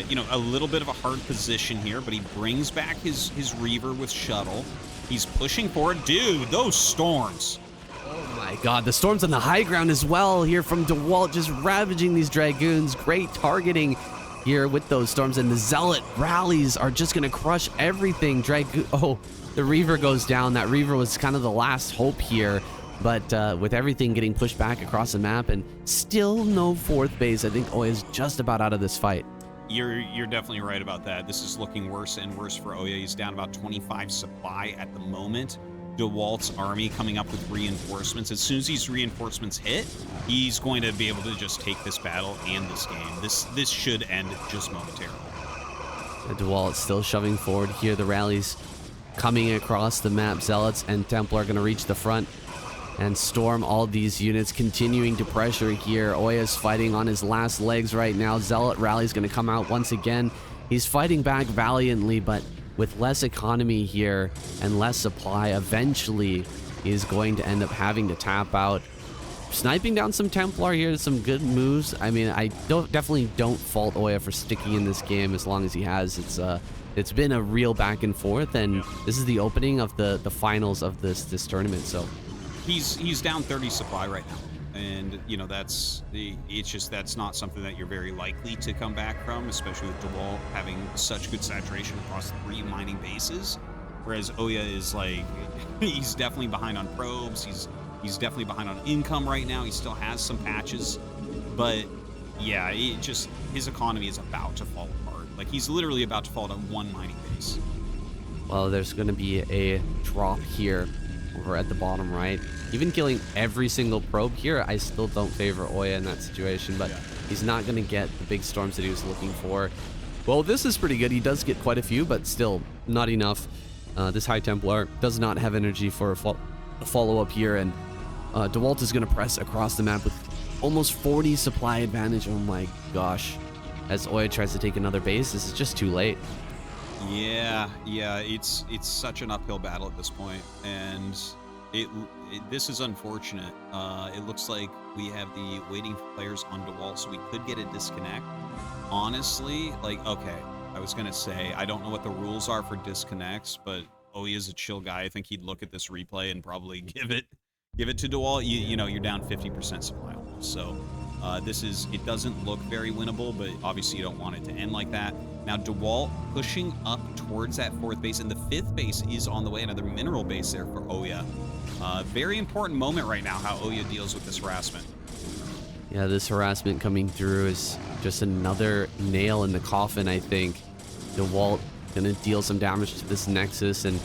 you know, a little bit of a hard position here, but he brings back his Reaver with shuttle. He's pushing forward. Dude, those storms. Oh my God, the storms on the high ground as well here from Dewalt, just ravaging these Dragoons. Great targeting here with those storms, and the Zealot rallies are just gonna crush everything. Oh, the Reaver goes down. That Reaver was kind of the last hope here, but with everything getting pushed back across the map and still no 4th base, I think OyA is just about out of this fight. You're definitely right about that. This is looking worse and worse for OyA. He's down about 25 supply at the moment. Dewalt's army coming up with reinforcements. As soon as these reinforcements hit, he's going to be able to just take this battle and this game. This should end just momentarily. Dewalt still shoving forward here. The rallies coming across the map. Zealots and Templar are going to reach the front and storm all these units, continuing to pressure here. OyA's fighting on his last legs right now. Zealot rally's going to come out once again. He's fighting back valiantly, but with less economy here and less supply, eventually he's going to end up having to tap out. Sniping down some Templar here, some good moves. I mean, I definitely don't fault OyA for sticking in this game as long as he has. It's been a real back and forth, and this is the opening of the finals of this tournament. So he's down 30 supply right now. And, you know, that's not something that you're very likely to come back from, especially with Dewalt having such good saturation across 3 mining bases. Whereas OyA is like, he's definitely behind on probes. He's definitely behind on income right now. He still has some patches. But yeah, his economy is about to fall apart. Like, he's literally about to fall to 1 mining base. Well, there's going to be a drop here over at the bottom right. Even killing every single probe here, I still don't favor OyA in that situation, but he's not going to get the big storms that he was looking for. Well, this is pretty good. He does get quite a few, but still not enough. This High Templar does not have energy for a follow-up here, and Dewalt is going to press across the map with almost 40 supply advantage. Oh my gosh. As OyA tries to take another base, this is just too late. Yeah, it's such an uphill battle at this point, and this is unfortunate. It looks like we have the waiting for players on Dewalt, so we could get a disconnect. Honestly, like, okay, I was gonna say I don't know what the rules are for disconnects, but OyA is a chill guy. I think he'd look at this replay and probably give it to Dewalt. You know, you're down 50% supply almost, so It doesn't look very winnable, but obviously you don't want it to end like that. Now Dewalt pushing up towards that 4th base, and the 5th base is on the way. Another mineral base there for OyA. Very important moment right now, how OyA deals with this harassment. Yeah, this harassment coming through is just another nail in the coffin, I think. Dewalt gonna deal some damage to this Nexus and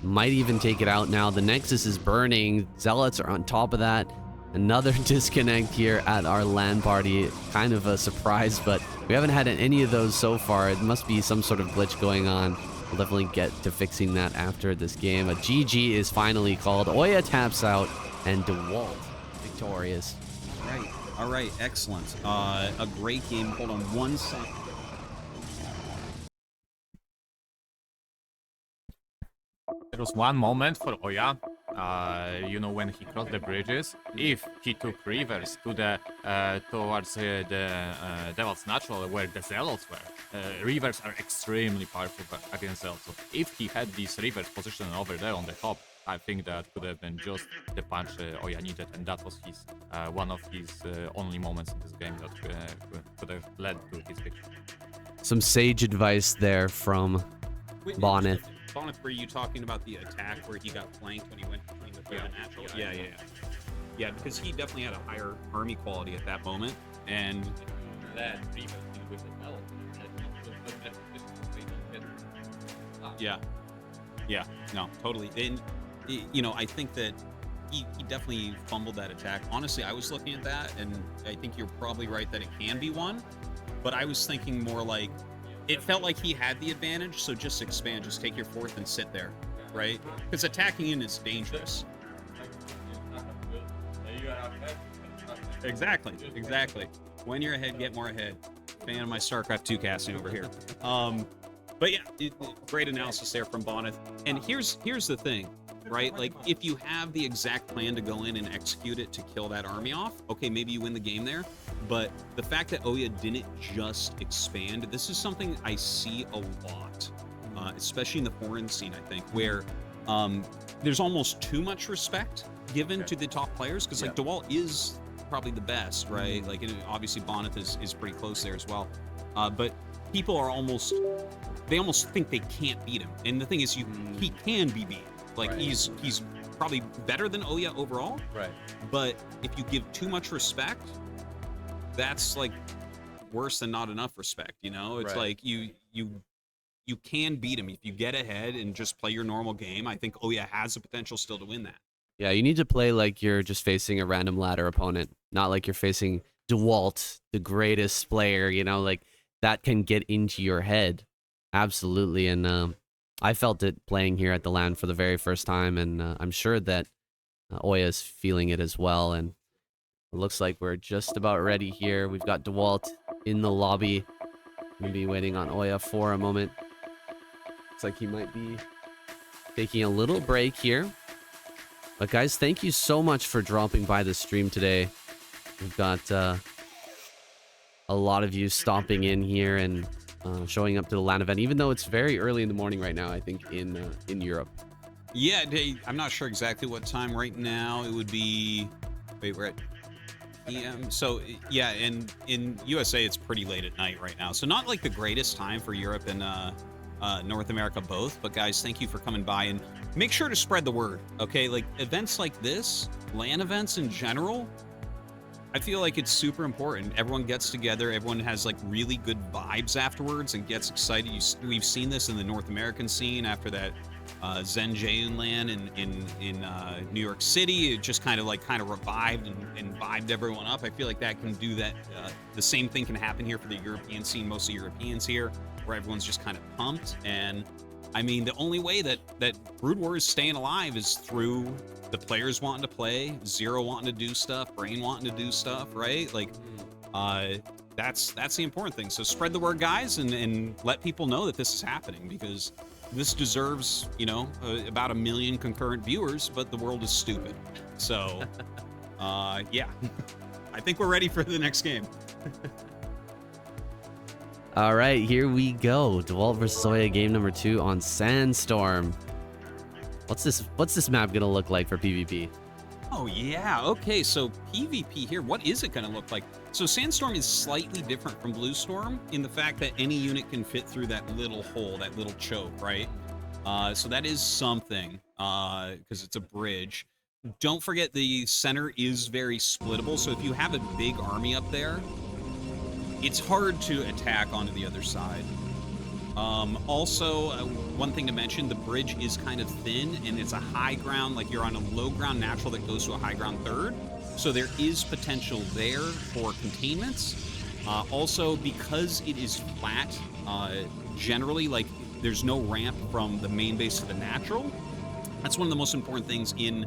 might even take it out now. The Nexus is burning. Zealots are on top of that. Another disconnect here at our LAN party. Kind of a surprise, but we haven't had any of those so far. It must be some sort of glitch going on. We'll definitely get to fixing that after this game. A GG is finally called. OyA taps out, and Dewalt victorious. All right, excellent. A great game. Hold on one second. There was one moment for OyA, you know, when he crossed the bridges. If he took rivers to the towards the Devil's Natural, where the Zealots were, rivers are extremely powerful against Zealots. So if he had these rivers positioned over there on the top, I think that could have been just the punch OyA needed, and that was his one of his only moments in this game that could have led to his victory. Some sage advice there from Bonnet. Bonnet, were you talking about the attack where he got flanked when he went between the 3rd and natural? Yeah, because he definitely had a higher army quality at that moment, and That with the yeah, no, totally. And you know, I think that he definitely fumbled that attack. Honestly, I was looking at that, and I think you're probably right that it can be won, but I was thinking more like, it felt like he had the advantage, so just expand, just take your 4th and sit there, right? Because attacking in is dangerous. Exactly. When you're ahead, get more ahead. Fan of my StarCraft 2 casting over here. But yeah, great analysis there from Bonnet. And here's the thing, right? Like, if you have the exact plan to go in and execute it to kill that army off, okay, maybe you win the game there. But the fact that OyA didn't just expand, this is something I see a lot, especially in the foreign scene, I think, where there's almost too much respect given to the top players, because like Dewalt is probably the best, right? Like, and obviously Bonnet is pretty close there as well. But people are almost think they can't beat him. And the thing is, he can be beat. Like, he's probably better than OyA overall. Right. But if you give too much respect, that's like worse than not enough respect, you know? It's like you can beat him if you get ahead and just play your normal game. I think OyA has the potential still to win that. Yeah, you need to play like you're just facing a random ladder opponent, not like you're facing Dewalt, the greatest player, you know, like that can get into your head. Absolutely. And I felt it playing here at the LAN for the very first time, and I'm sure that OyA is feeling it as well. And it looks like we're just about ready here. We've got Dewalt in the lobby. We'll be waiting on OyA for a moment. Looks like he might be taking a little break here. But guys, thank you so much for dropping by the stream today. We've got a lot of you stopping in here and showing up to the LAN event, even though it's very early in the morning right now, I think, in Europe. Yeah, I'm not sure exactly what time right now. It would be... Wait, we're at PM. So, yeah, in USA, it's pretty late at night right now. So not like the greatest time for Europe and North America both. But guys, thank you for coming by, and make sure to spread the word, okay? Like, events like this, LAN events in general, I feel like it's super important. Everyone gets together, everyone has like really good vibes afterwards and gets excited. We've seen this in the North American scene after that Zen Jaeun LAN in New York City. It just kind of revived and vibed everyone up. I feel like that can do that. The same thing can happen here for the European scene, mostly Europeans here, where everyone's just kind of pumped. And I mean, the only way that Broodwar is staying alive is through the players wanting to play, Zero wanting to do stuff, Brain wanting to do stuff, right? Like, that's the important thing. So spread the word, guys, and let people know that this is happening, because this deserves, you know, about 1 million concurrent viewers, but the world is stupid. So, yeah, I think we're ready for the next game. All right, here we go. Dewalt versus OyA, game number 2 on Sandstorm. What's this map gonna look like for PvP? Oh, yeah. Okay, so PvP here, what is it going to look like? So Sandstorm is slightly different from Blue Storm in the fact that any unit can fit through that little hole, that little choke, right? So that is something, because it's a bridge. Don't forget the center is very splittable, so if you have a big army up there, it's hard to attack onto the other side. Also, one thing to mention, the bridge is kind of thin, and it's a high ground, like you're on a low ground natural that goes to a high ground third. So there is potential there for containments. Also, because it is flat, generally, like, there's no ramp from the main base to the natural. That's one of the most important things in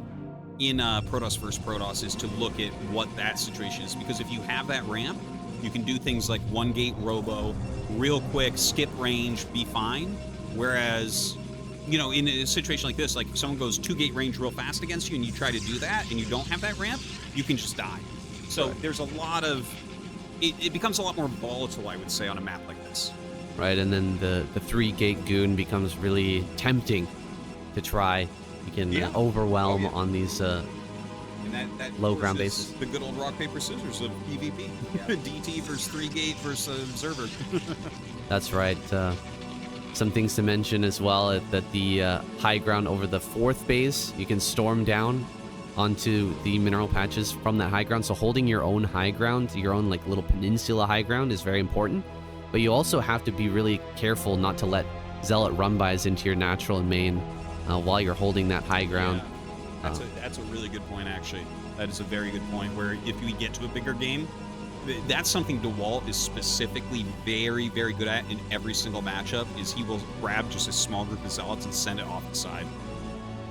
Protoss vs. Protoss is to look at what that situation is. Because if you have that ramp, you can do things like one gate robo, real quick, skip range, be fine. Whereas, you know, in a situation like this, like if someone goes 2 gate range real fast against you and you try to do that and you don't have that ramp, you can just die. So there's a lot of, it becomes a lot more volatile, I would say, on a map like this. Right, and then the 3-gate goon becomes really tempting to try. You can overwhelm on these And that low of course, ground is bases. the good old rock, paper, scissors of PvP. DT versus 3-gate versus Observer. That's right. Some things to mention as well, that the high ground over the 4th base, you can storm down onto the mineral patches from that high ground. So holding your own high ground, your own like little peninsula high ground is very important. But you also have to be really careful not to let Zealot run-bys into your natural and main while you're holding that high ground. Yeah. That's a really good point, actually. That is a very good point, where if we get to a bigger game, that's something Dewalt is specifically very, very good at in every single matchup, is he will grab just a small group of Zealots and send it off the side.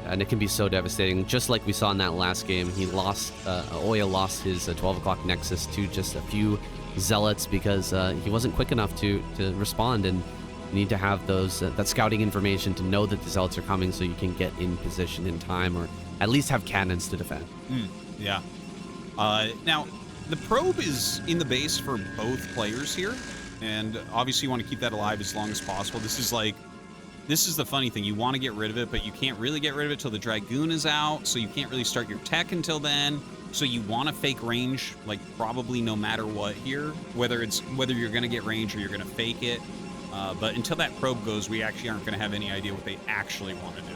And it can be so devastating. Just like we saw in that last game, he lost, OyA lost his 12 o'clock Nexus to just a few Zealots because he wasn't quick enough to respond, and you need to have those that scouting information to know that the Zealots are coming so you can get in position in time, or at least have cannons to defend. Yeah. Now, the probe is in the base for both players here, and obviously you want to keep that alive as long as possible. This is the funny thing. You want to get rid of it, but you can't really get rid of it till the Dragoon is out, so you can't really start your tech until then. So you want to fake range, like probably no matter what here, whether you're going to get range or you're going to fake it. But until that probe goes, we actually aren't going to have any idea what they actually want to do.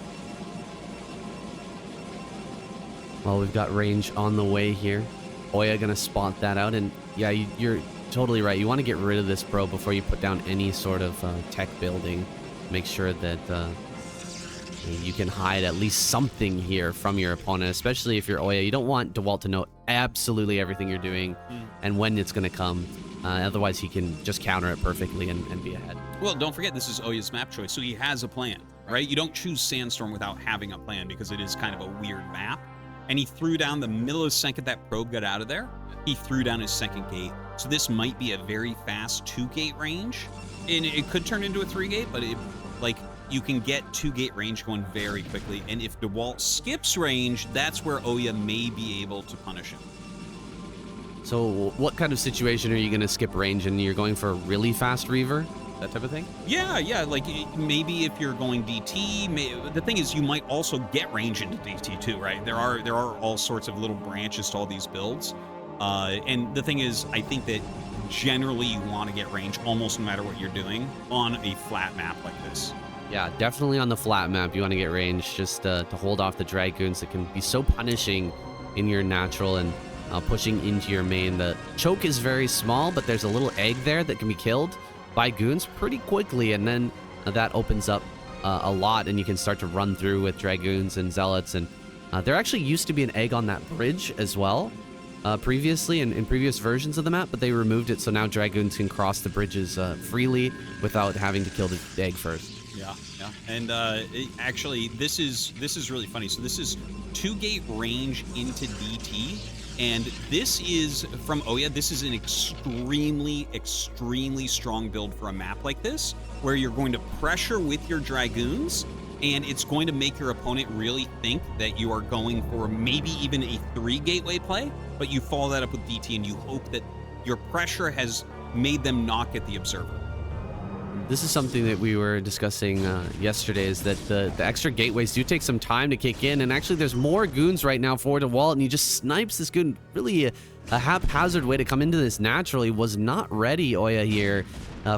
Well, we've got range on the way here. OyA gonna spot that out, and yeah, you're totally right. You want to get rid of this probe before you put down any sort of tech building. Make sure that you can hide at least something here from your opponent, especially if you're OyA. You don't want Dewalt to know absolutely everything you're doing and when it's going to come. Otherwise, he can just counter it perfectly and be ahead. Well, don't forget, this is OyA's map choice, so he has a plan, right? You don't choose Sandstorm without having a plan because it is kind of a weird map. And he threw down the middle of the second that probe got out of there. He threw down his second gate. So this might be a very fast 2-gate range. And it could turn into a 3-gate, but you can get 2-gate range going very quickly. And if Dewalt skips range, that's where OyA may be able to punish him. So what kind of situation are you going to skip range, and you're going for a really fast Reaver? That type of thing? Yeah, like maybe if you're going DT, the thing is you might also get range into DT too, right? There are all sorts of little branches to all these builds. And the thing is, I think that generally you want to get range almost no matter what you're doing on a flat map like this. Yeah, definitely on the flat map, you want to get range just to hold off the Dragoons that can be so punishing in your natural and pushing into your main. The choke is very small, but there's a little egg there that can be killed by goons pretty quickly, and then that opens up a lot, and you can start to run through with Dragoons and Zealots. And there actually used to be an egg on that bridge as well previously in previous versions of the map, but they removed it, so now Dragoons can cross the bridges freely without having to kill the egg first. Yeah. And actually, this is really funny. So this is 2-gate range into DT. And this is, from OyA, this is an extremely, extremely strong build for a map like this, where you're going to pressure with your Dragoons, and it's going to make your opponent really think that you are going for maybe even a 3-gateway play, but you follow that up with DT, and you hope that your pressure has made them not get the Observer. this is something that we were discussing yesterday, is that the extra gateways do take some time to kick in, and actually there's more goons right now for Dewalt, and he just snipes this goon. Really a haphazard way to come into this naturally. Was not ready, OyA, here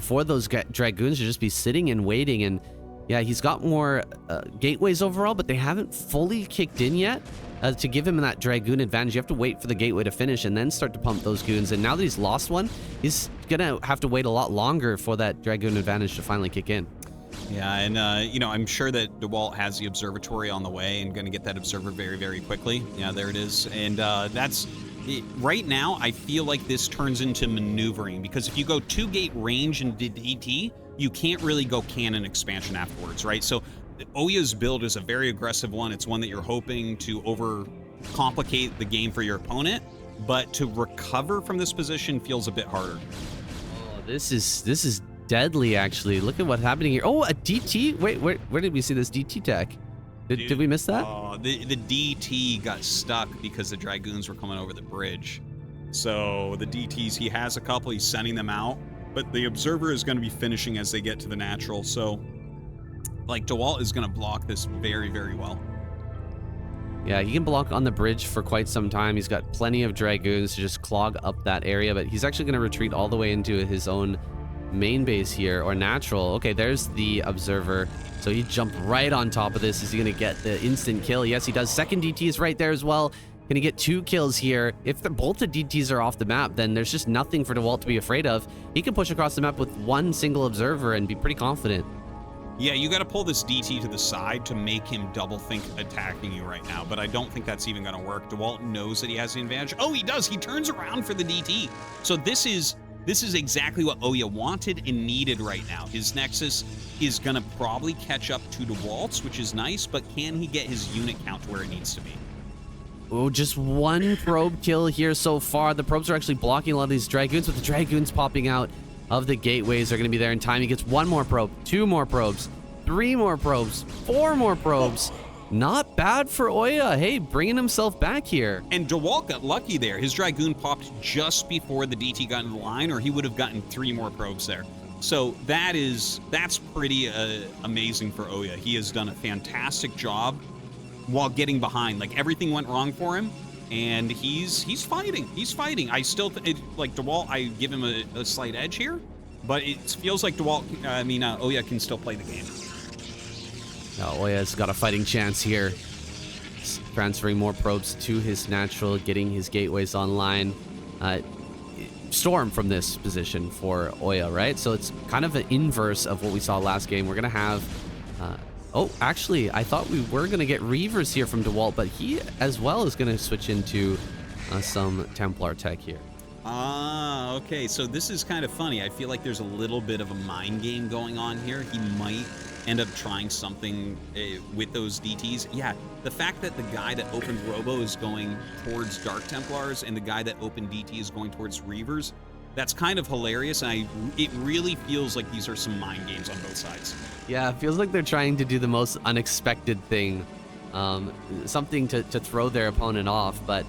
for those Dragoons to just be sitting and waiting. And yeah, he's got more gateways overall, but they haven't fully kicked in yet. To give him that Dragoon advantage, you have to wait for the gateway to finish and then start to pump those goons. And now that he's lost one, he's gonna have to wait a lot longer for that Dragoon advantage to finally kick in. Yeah, and you know, I'm sure that Dewalt has the observatory on the way and going to get that observer very, very quickly. Yeah, there it is. And that's right now. I feel like this turns into maneuvering, because if you go 2-gate range and DT, you can't really go cannon expansion afterwards, right? So OyA's build is a very aggressive one. It's one that you're hoping to overcomplicate the game for your opponent, but to recover from this position feels a bit harder. Oh, this is deadly, actually. Look at what's happening here. Oh, a DT? Wait, where did we see this DT tech? Did we miss that? The DT got stuck because the Dragoons were coming over the bridge. So the DTs, he has a couple, he's sending them out, but the observer is going to be finishing as they get to the natural. So like Dewalt is going to block this very, very well. Yeah, he can block on the bridge for quite some time. He's got plenty of Dragoons to just clog up that area, but he's actually going to retreat all the way into his own main base here, or natural. Okay, there's the observer. So he jumped right on top of this. Is he going to get the instant kill? Yes, he does. Second DT is right there as well. Going to get 2 kills here. If both the DTs are off the map, then there's just nothing for Dewalt to be afraid of. He can push across the map with one single observer and be pretty confident. Yeah, you got to pull this DT to the side to make him double think attacking you right now, but I don't think that's even going to work. Dewalt knows that he has the advantage. Oh, he does. He turns around for the DT. So this is exactly what OyA wanted and needed right now. His Nexus is going to probably catch up to Dewalt's, which is nice, but can he get his unit count to where it needs to be? Oh, just one probe kill here so far. The probes are actually blocking a lot of these Dragoons, but the Dragoons popping out of the gateways are going to be there in time. He gets 1 more probe, 2 more probes, 3 more probes, 4 more probes. Not bad for OyA. Hey, bringing himself back here. And Dewalt got lucky there. His Dragoon popped just before the DT got in the line, or he would have gotten 3 more probes there. So that's pretty amazing for OyA. He has done a fantastic job while getting behind. Like, everything went wrong for him, and he's fighting. He's fighting. I still like Dewalt. I give him a slight edge here, but it feels like OyA can still play the game. Now OyA's got a fighting chance here. Transferring more probes to his natural, getting his gateways online. Storm from this position for OyA, right? So it's kind of an inverse of what we saw last game. We're gonna have oh, actually, I thought we were gonna get Reavers here from Dewalt, but he as well is gonna switch into some Templar tech here. Ah, okay. So this is kind of funny. I feel like there's a little bit of a mind game going on here. He might end up trying something with those DTs. Yeah, the fact that the guy that opened Robo is going towards Dark Templars and the guy that opened DT is going towards Reavers, that's kind of hilarious. And it really feels like these are some mind games on both sides. Yeah, it feels like they're trying to do the most unexpected thing. Something to throw their opponent off, but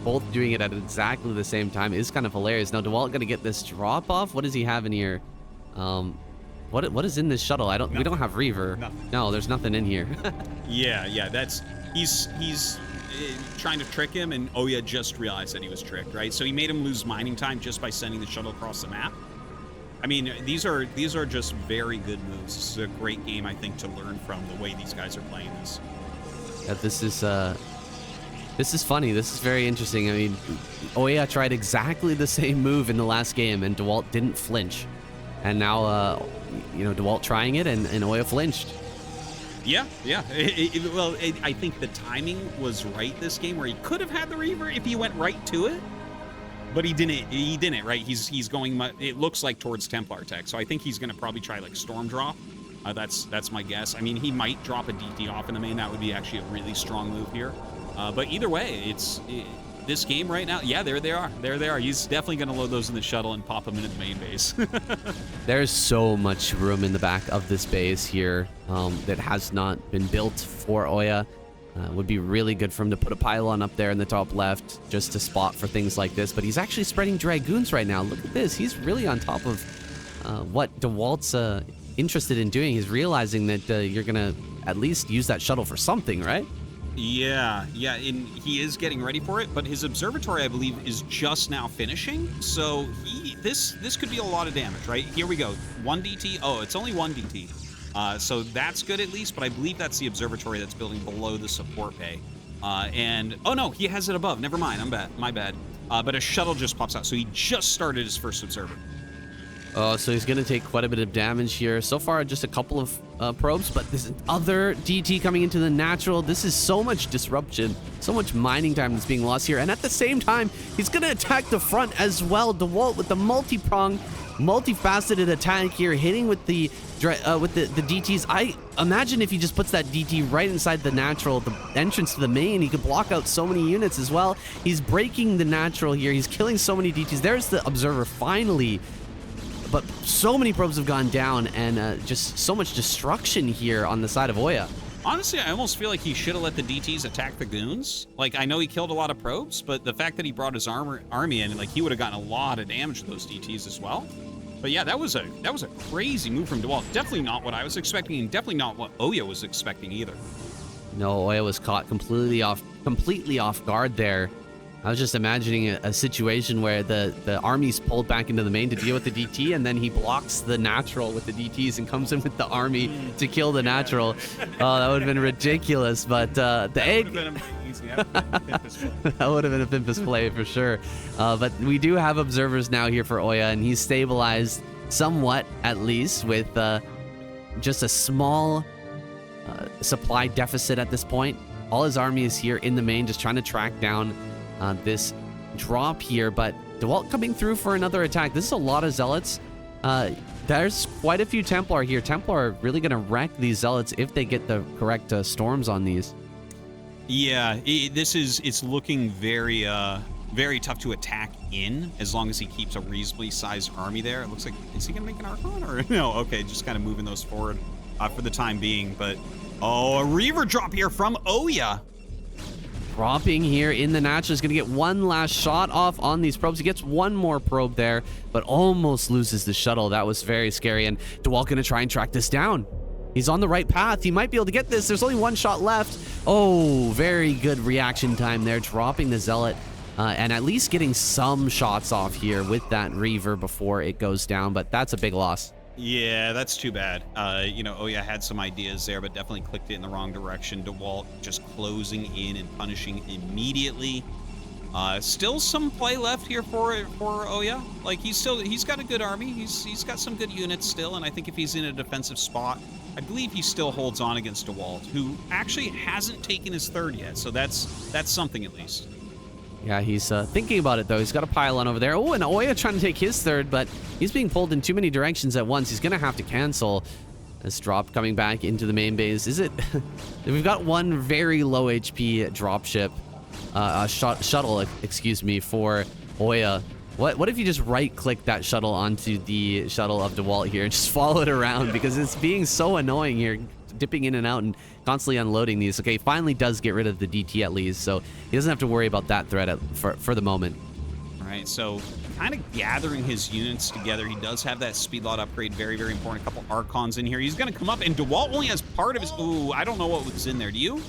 both doing it at exactly the same time is kind of hilarious. Now, Dewalt gonna get this drop off. What does he have in here? What is in this shuttle? We don't have Reaver. Nothing. No, there's nothing in here. Yeah, he's trying to trick him, and OyA just realized that he was tricked, right? So he made him lose mining time just by sending the shuttle across the map. I mean, these are just very good moves. This is a great game, I think, to learn from the way these guys are playing this. Yeah, this is funny. This is very interesting. I mean, OyA tried exactly the same move in the last game, and Dewalt didn't flinch. And now, Dewalt trying it, and OyA flinched. Yeah. I think the timing was right this game, where he could have had the Reaver if he went right to it, but he didn't. He didn't, right? He's going. It looks like towards Templar tech, so I think he's going to probably try like Storm Drop. That's my guess. I mean, he might drop a DT off in the main. That would be actually a really strong move here. But either way, this game right now, yeah, there they are. He's definitely going to load those in the shuttle and pop them into the main base. There's so much room in the back of this base here that has not been built for OyA. Would be really good for him to put a pylon up there in the top left just to spot for things like this. But he's actually spreading Dragoons right now. Look at this. He's really on top of what Dewalt's interested in doing. He's realizing that you're gonna at least use that shuttle for something, right? Yeah, and he is getting ready for it, but his observatory, I believe, is just now finishing. So this could be a lot of damage, right? Here we go. 1 DT. Oh, it's only 1 DT. So that's good at least, but I believe that's the observatory that's building below the support bay. And oh no, he has it above. Never mind. My bad. But a shuttle just pops out. So he just started his first observer. Oh, so he's going to take quite a bit of damage here. So far, just a couple of probes, but this other DT coming into the natural. This is so much disruption, so much mining time that's being lost here. And at the same time, he's going to attack the front as well. Dewalt with the multi-pronged, multifaceted attack here, hitting with the DTs. I imagine if he just puts that DT right inside the natural, the entrance to the main, he could block out so many units as well. He's breaking the natural here. He's killing so many DTs. There's the observer finally. But so many probes have gone down, and just so much destruction here on the side of OyA. Honestly, I almost feel like he should have let the DTs attack the goons. Like, I know he killed a lot of probes, but the fact that he brought his army in, like, he would have gotten a lot of damage to those DTs as well. But yeah, that was a crazy move from Dewalt. Definitely not what I was expecting, and definitely not what OyA was expecting either. No, OyA was caught completely off guard there. I was just imagining a situation where the army's pulled back into the main to deal with the DT, and then he blocks the natural with the DTs and comes in with the army to kill the natural. Oh, that would have been ridiculous, but the egg... That would have been a Pimpus play for sure. But we do have observers now here for OyA, and he's stabilized somewhat, at least, with just a small supply deficit at this point. All his army is here in the main, just trying to track down this drop here, but Dewalt coming through for another attack. This is a lot of zealots. There's quite a few Templar here. Templar are really going to wreck these zealots if they get the correct storms on these. Yeah, it's looking very tough to attack in as long as he keeps a reasonably sized army there. It looks like, is he going to make an Archon or no? Okay, just kind of moving those forward for the time being. But oh, a Reaver drop here from OyA. Dropping here in the natural. Is going to get one last shot off on these probes. He gets one more probe there, but almost loses the shuttle. That was very scary, and Dewalt going to try and track this down. He's on the right path. He might be able to get this. There's only one shot left. Oh, very good reaction time there, dropping the Zealot, and at least getting some shots off here with that Reaver before it goes down, but that's a big loss. Yeah, that's too bad. You know, OyA had some ideas there, but definitely clicked it in the wrong direction. Dewalt just closing in and punishing immediately. Still some play left here for OyA. Like, he's got a good army. He's got some good units still, and I think if he's in a defensive spot, I believe he still holds on against Dewalt, who actually hasn't taken his third yet. So that's something at least. Yeah, he's thinking about it, though. He's got a pylon over there. Oh, and OyA trying to take his third, but he's being pulled in too many directions at once. He's going to have to cancel this drop coming back into the main base. Is it... We've got one very low HP dropship, shuttle, excuse me, for OyA. What if you just right-click that shuttle onto the shuttle of Dewalt here and just follow it around? Because it's being so annoying here, dipping in and out and constantly unloading these. Okay, finally does get rid of the DT at least, so he doesn't have to worry about that threat for the moment. All right, so kind of gathering his units together. He does have that speed lot upgrade, very, very important. A couple Archons in here. He's going to come up, and Dewalt only has part of his... Ooh, I don't know what was in there. Do you?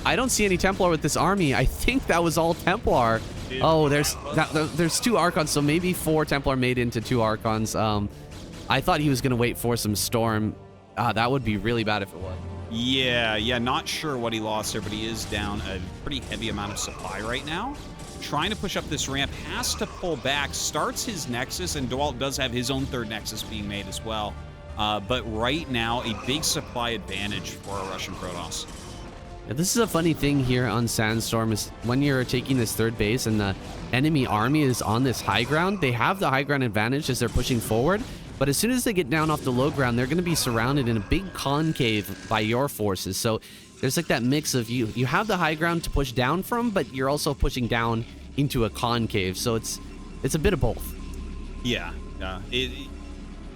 I don't see any Templar with this army. I think that was all Templar. Oh, there's two Archons, so maybe 4 Templar made into 2 Archons. I thought he was going to wait for some Storm. That would be really bad if it was. Yeah, not sure what he lost there, but he is down a pretty heavy amount of supply right now. Trying to push up this ramp, has to pull back, starts his Nexus, and Dewalt does have his own third Nexus being made as well. But right now, a big supply advantage for a Russian Protoss. Yeah, this is a funny thing here on Sandstorm, is when you're taking this third base and the enemy army is on this high ground, they have the high ground advantage as they're pushing forward. But as soon as they get down off the low ground, they're going to be surrounded in a big concave by your forces. So there's like that mix of you have the high ground to push down from, but you're also pushing down into a concave. So it's a bit of both. Yeah.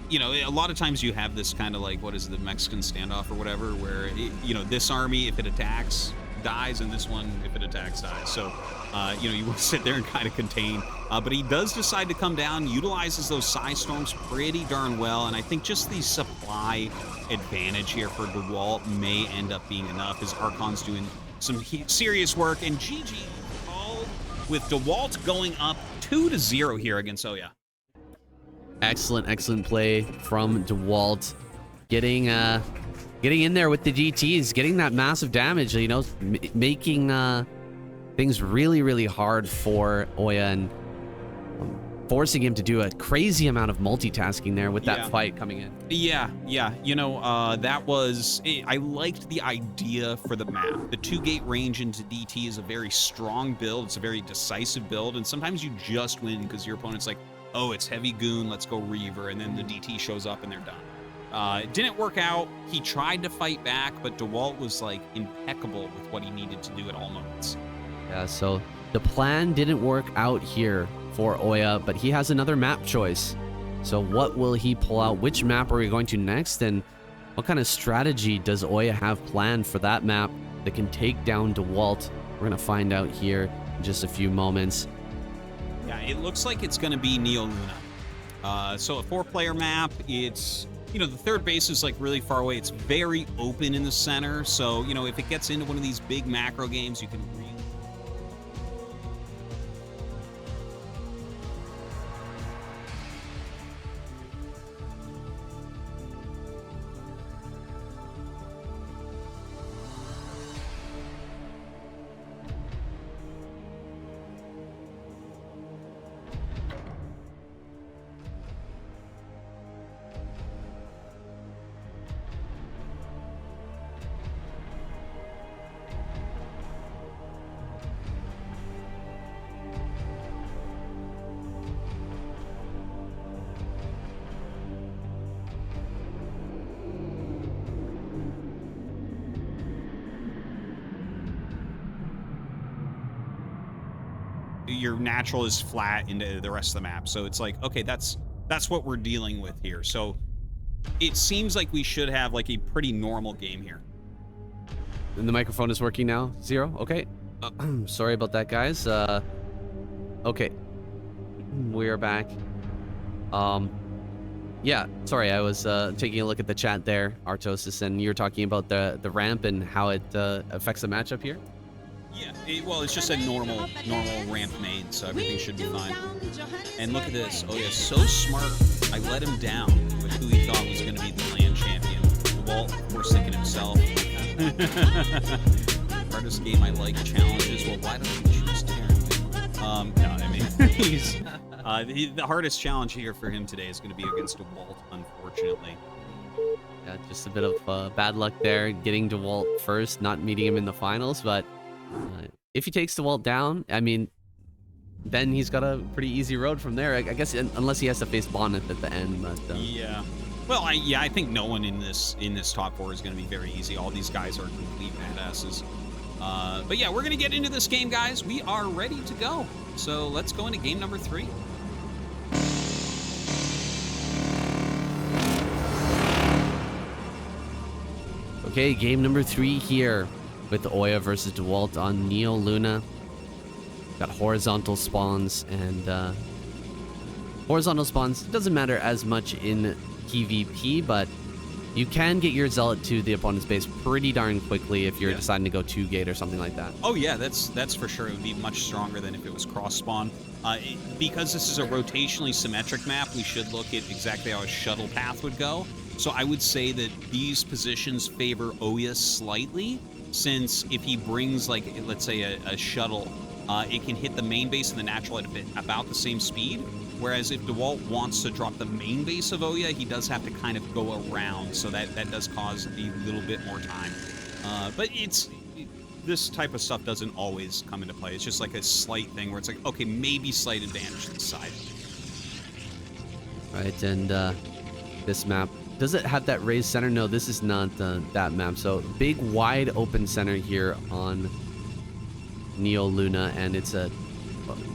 You know, a lot of times you have this kind of like, what is the Mexican standoff or whatever, where, you know, this army, if it attacks, dies, and this one, if it attacks, dies. So, you know, you want to sit there and kind of contain. But he does decide to come down, utilizes those Psy Storms pretty darn well, and I think just the supply advantage here for Dewalt may end up being enough, as Archon's doing some serious work, and GG called with Dewalt going up 2-0 here against OyA. Excellent, excellent play from Dewalt. Getting in there with the DTs, getting that massive damage, you know, making things really, really hard for OyA, and forcing him to do a crazy amount of multitasking there with that fight coming in. Yeah. You know, that was... I liked the idea for the map. The 2-gate range into DT is a very strong build. It's a very decisive build, and sometimes you just win because your opponent's like, oh, it's heavy goon, let's go Reaver, and then the DT shows up and they're done. It didn't work out. He tried to fight back, but Dewalt was like impeccable with what he needed to do at all moments. Yeah, so the plan didn't work out here for OyA, but he has another map choice. So what will he pull out? Which map are we going to next? And what kind of strategy does OyA have planned for that map that can take down Dewalt? We're going to find out here in just a few moments. Yeah, it looks like it's going to be Neo Luna. So a 4-player map. It's, you know, the third base is like really far away. It's very open in the center. So, you know, if it gets into one of these big macro games, you can really... Your natural is flat into the rest of the map, so it's like, okay, that's what we're dealing with here. So it seems like we should have like a pretty normal game here. And the microphone is working now. Zero. Okay. Sorry about that, guys. Okay, we are back. Yeah, sorry, I was taking a look at the chat there, Artosis, and you're talking about the ramp and how it affects the matchup here. Yeah, well, it's just a normal ramp made, so everything should be fine. And look at this. Oh yeah, so smart. I let him down with who he thought was going to be the LAN champion. Dewalt, of course, thinking himself. Hardest game I like, challenges. Well, why don't you choose Terran? No, I mean, he's the hardest challenge here for him today is going to be against Dewalt, unfortunately. Yeah, just a bit of bad luck there, getting Dewalt first, not meeting him in the finals, but if he takes Dewalt down, I mean, then he's got a pretty easy road from there. I guess, unless he has to face Bonnet at the end. But yeah, well, I think no one in this top 4 is going to be very easy. All these guys are complete badasses. But yeah, we're going to get into this game, guys. We are ready to go. So let's go into game number 3. Okay, game number 3 here with OyA versus Dewalt on Neo Luna. Got horizontal spawns, and horizontal spawns doesn't matter as much in PvP, but you can get your Zealot to the opponent's base pretty darn quickly if you're deciding to go 2-gate or something like that. Oh yeah, that's for sure. It would be much stronger than if it was cross spawn. Because this is a rotationally symmetric map, we should look at exactly how a shuttle path would go. So I would say that these positions favor OyA slightly, since if he brings, like, let's say a shuttle, it can hit the main base and the natural at about the same speed. Whereas if Dewalt wants to drop the main base of OyA, he does have to kind of go around, so that does cause a little bit more time. But this type of stuff doesn't always come into play. It's just like a slight thing where it's like, okay, maybe slight advantage to the side. Right, and this map, does it have that raised center? No, this is not that map. So big, wide open center here on Neo Luna, and it's a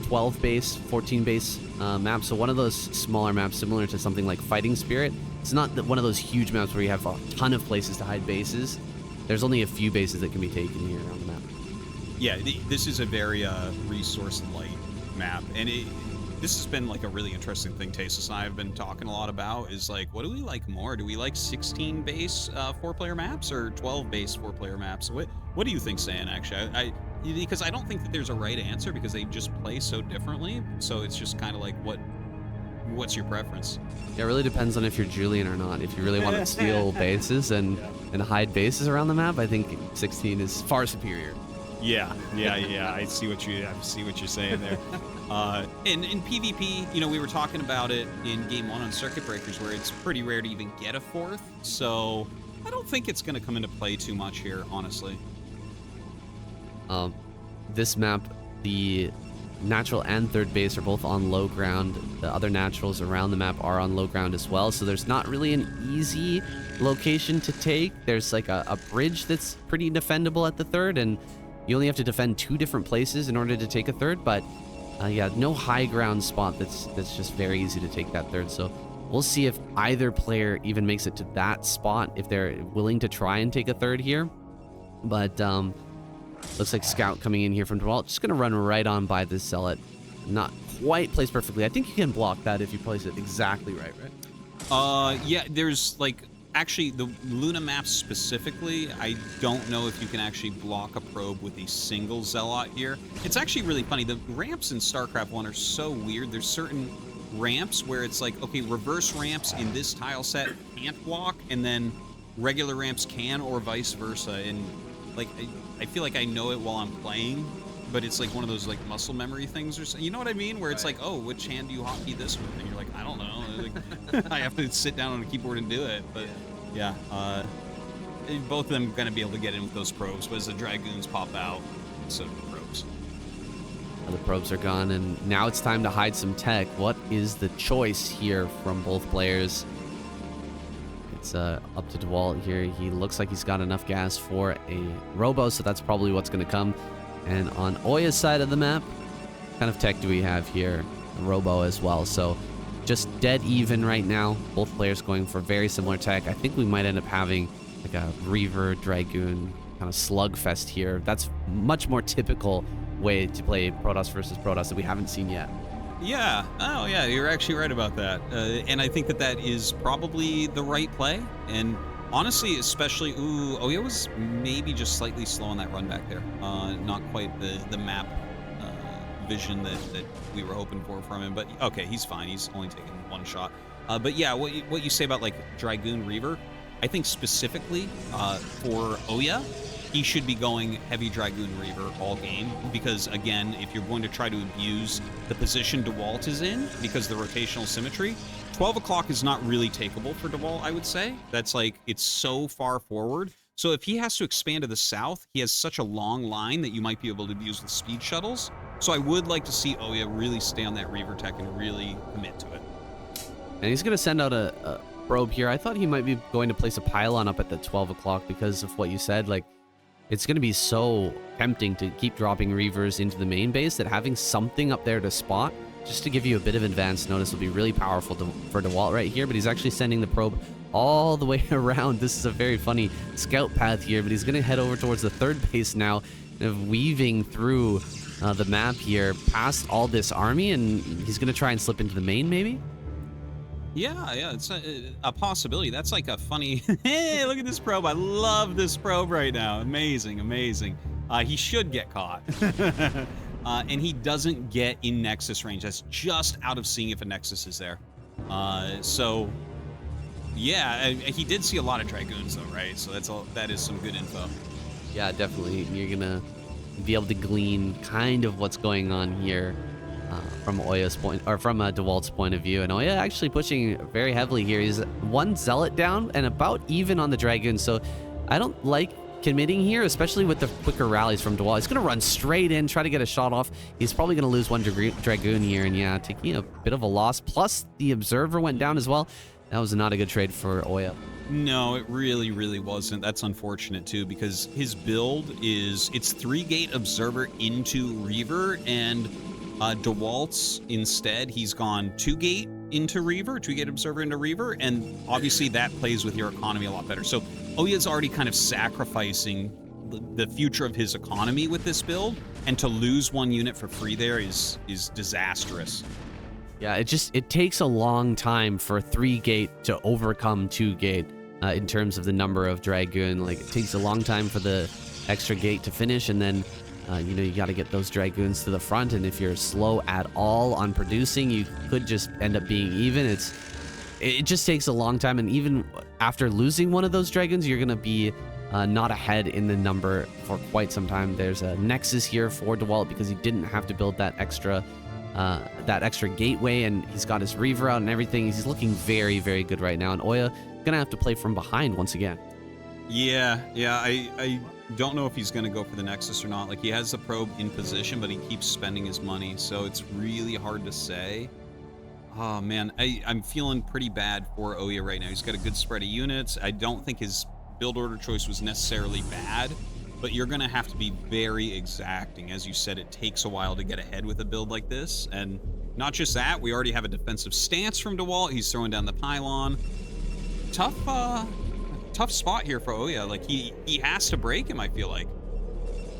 12 base, 14 base map. So one of those smaller maps, similar to something like Fighting Spirit. It's not one of those huge maps where you have a ton of places to hide bases. there's only a few bases that can be taken here around the map. Yeah, this is a very resource light map, and this has been like a really interesting thing Tasis and I have been talking a lot about, is like, what do we like more? Do we like 16 base 4-player maps or 12 base 4-player maps? What do you think, Saiyan? Actually, because I don't think that there's a right answer, because they just play so differently. So it's just kind of like, what's your preference? Yeah, it really depends on if you're Julian or not. If you really want to steal bases and hide bases around the map, I think 16 is far superior. Yeah. I see what you're saying there. In PvP, you know, we were talking about it in Game 1 on Circuit Breakers, where it's pretty rare to even get a 4th. So I don't think it's going to come into play too much here, honestly. This map, the natural and third base are both on low ground. The other naturals around the map are on low ground as well, so there's not really an easy location to take. There's like a bridge that's pretty defendable at the third, and you only have to defend 2 different places in order to take a third, but yeah, no high ground spot that's just very easy to take that third. So we'll see if either player even makes it to that spot, if they're willing to try and take a third here. But looks like Scout coming in here from Dewalt, just gonna run right on by this Zealot. Not quite placed perfectly. I think you can block that if you place it exactly right? Yeah, there's like, actually the Luna map specifically, I don't know if you can actually block a probe with a single Zealot here. It's actually really funny. The ramps in StarCraft 1 are so weird. There's certain ramps where it's like, okay, reverse ramps in this tile set can't block, and then regular ramps can, or vice versa. And like, I feel like I know it while I'm playing, but it's like one of those like muscle memory things, or so, you know what I mean? Where it's like, oh, which hand do you hotkey this with? And you're like, I don't know. Like, I have to sit down on a keyboard and do it. But yeah, both of them gonna be able to get in with those probes. But as the Dragoons pop out, so do the probes. The probes are gone, and now it's time to hide some tech. What is the choice here from both players? It's up to Dewalt here. He looks like he's got enough gas for a Robo, so that's probably what's going to come. And on OyA's side of the map, what kind of tech do we have here? A Robo as well. So just dead even right now. Both players going for very similar tech. I think we might end up having like a Reaver, Dragoon kind of slugfest here. That's much more typical way to play Protoss versus Protoss that we haven't seen yet. Yeah. Oh, yeah. You're actually right about that. And I think that is probably the right play. And honestly, especially, OyA was maybe just slightly slow on that run back there. Not quite the map vision that we were hoping for from him. But okay, he's fine. He's only taken 1 shot. But yeah, what you say about like Dragoon Reaver, I think specifically for OyA, he should be going heavy Dragoon Reaver all game, because again, if you're going to try to abuse the position Dewalt is in because of the rotational symmetry, 12 o'clock is not really takeable for Dewalt, I would say. That's like, it's so far forward. So if he has to expand to the south, he has such a long line that you might be able to abuse the speed shuttles. So I would like to see OyA really stay on that Reaver tech and really commit to it. And he's going to send out a probe here. I thought he might be going to place a pylon up at the 12 o'clock because of what you said. Like, it's going to be so tempting to keep dropping Reavers into the main base that having something up there to spot, just to give you a bit of advance notice, will be really powerful for Dewalt right here. But he's actually sending the probe all the way around. This is a very funny scout path here, but he's going to head over towards the third base now, of weaving through the map here past all this army, and he's going to try and slip into the main maybe? Yeah, it's a possibility. That's like a funny, hey, look at this probe. I love this probe right now. Amazing. He should get caught. And he doesn't get in Nexus range. That's just out of seeing if a Nexus is there. So, yeah, he did see a lot of Dragoons though, right? So that is some good info. Yeah, definitely. You're going to be able to glean kind of what's going on here. From OyA's point, or from Dewalt's point of view, and OyA actually pushing very heavily here. He's 1 Zealot down and about even on the Dragoon, so I don't like committing here, especially with the quicker rallies from Dewalt. He's going to run straight in, try to get a shot off. He's probably going to lose 1 Dragoon here, and yeah, taking a bit of a loss. Plus, the Observer went down as well. That was not a good trade for OyA. No, it really wasn't. That's unfortunate too, because his build is, it's 3-gate Observer into Reaver, and Dewalt's instead, he's gone 2-gate into Reaver, 2-gate observer into Reaver, and obviously that plays with your economy a lot better. So OyA's already kind of sacrificing the future of his economy with this build, and to lose 1 unit for free there is disastrous. Yeah, it takes a long time for 3-gate to overcome 2-gate in terms of the number of Dragoon. Like, it takes a long time for the extra gate to finish, and then you know, you got to get those Dragoons to the front, and if you're slow at all on producing, you could just end up being even. It just takes a long time, and even after losing one of those Dragoons, you're gonna be not ahead in the number for quite some time. There's a Nexus here for Dewalt because he didn't have to build that extra gateway, and he's got his Reaver out and everything. He's looking very, very good right now, and OyA gonna have to play from behind once again. Yeah, I don't know if he's going to go for the Nexus or not. Like, he has the probe in position, but he keeps spending his money, so it's really hard to say. Oh, man, I'm feeling pretty bad for OyA right now. He's got a good spread of units. I don't think his build order choice was necessarily bad, but you're going to have to be very exacting. As you said, it takes a while to get ahead with a build like this, and not just that, we already have a defensive stance from Dewalt. He's throwing down the pylon. Tough spot here for OyA. Like, he has to break him, I feel like.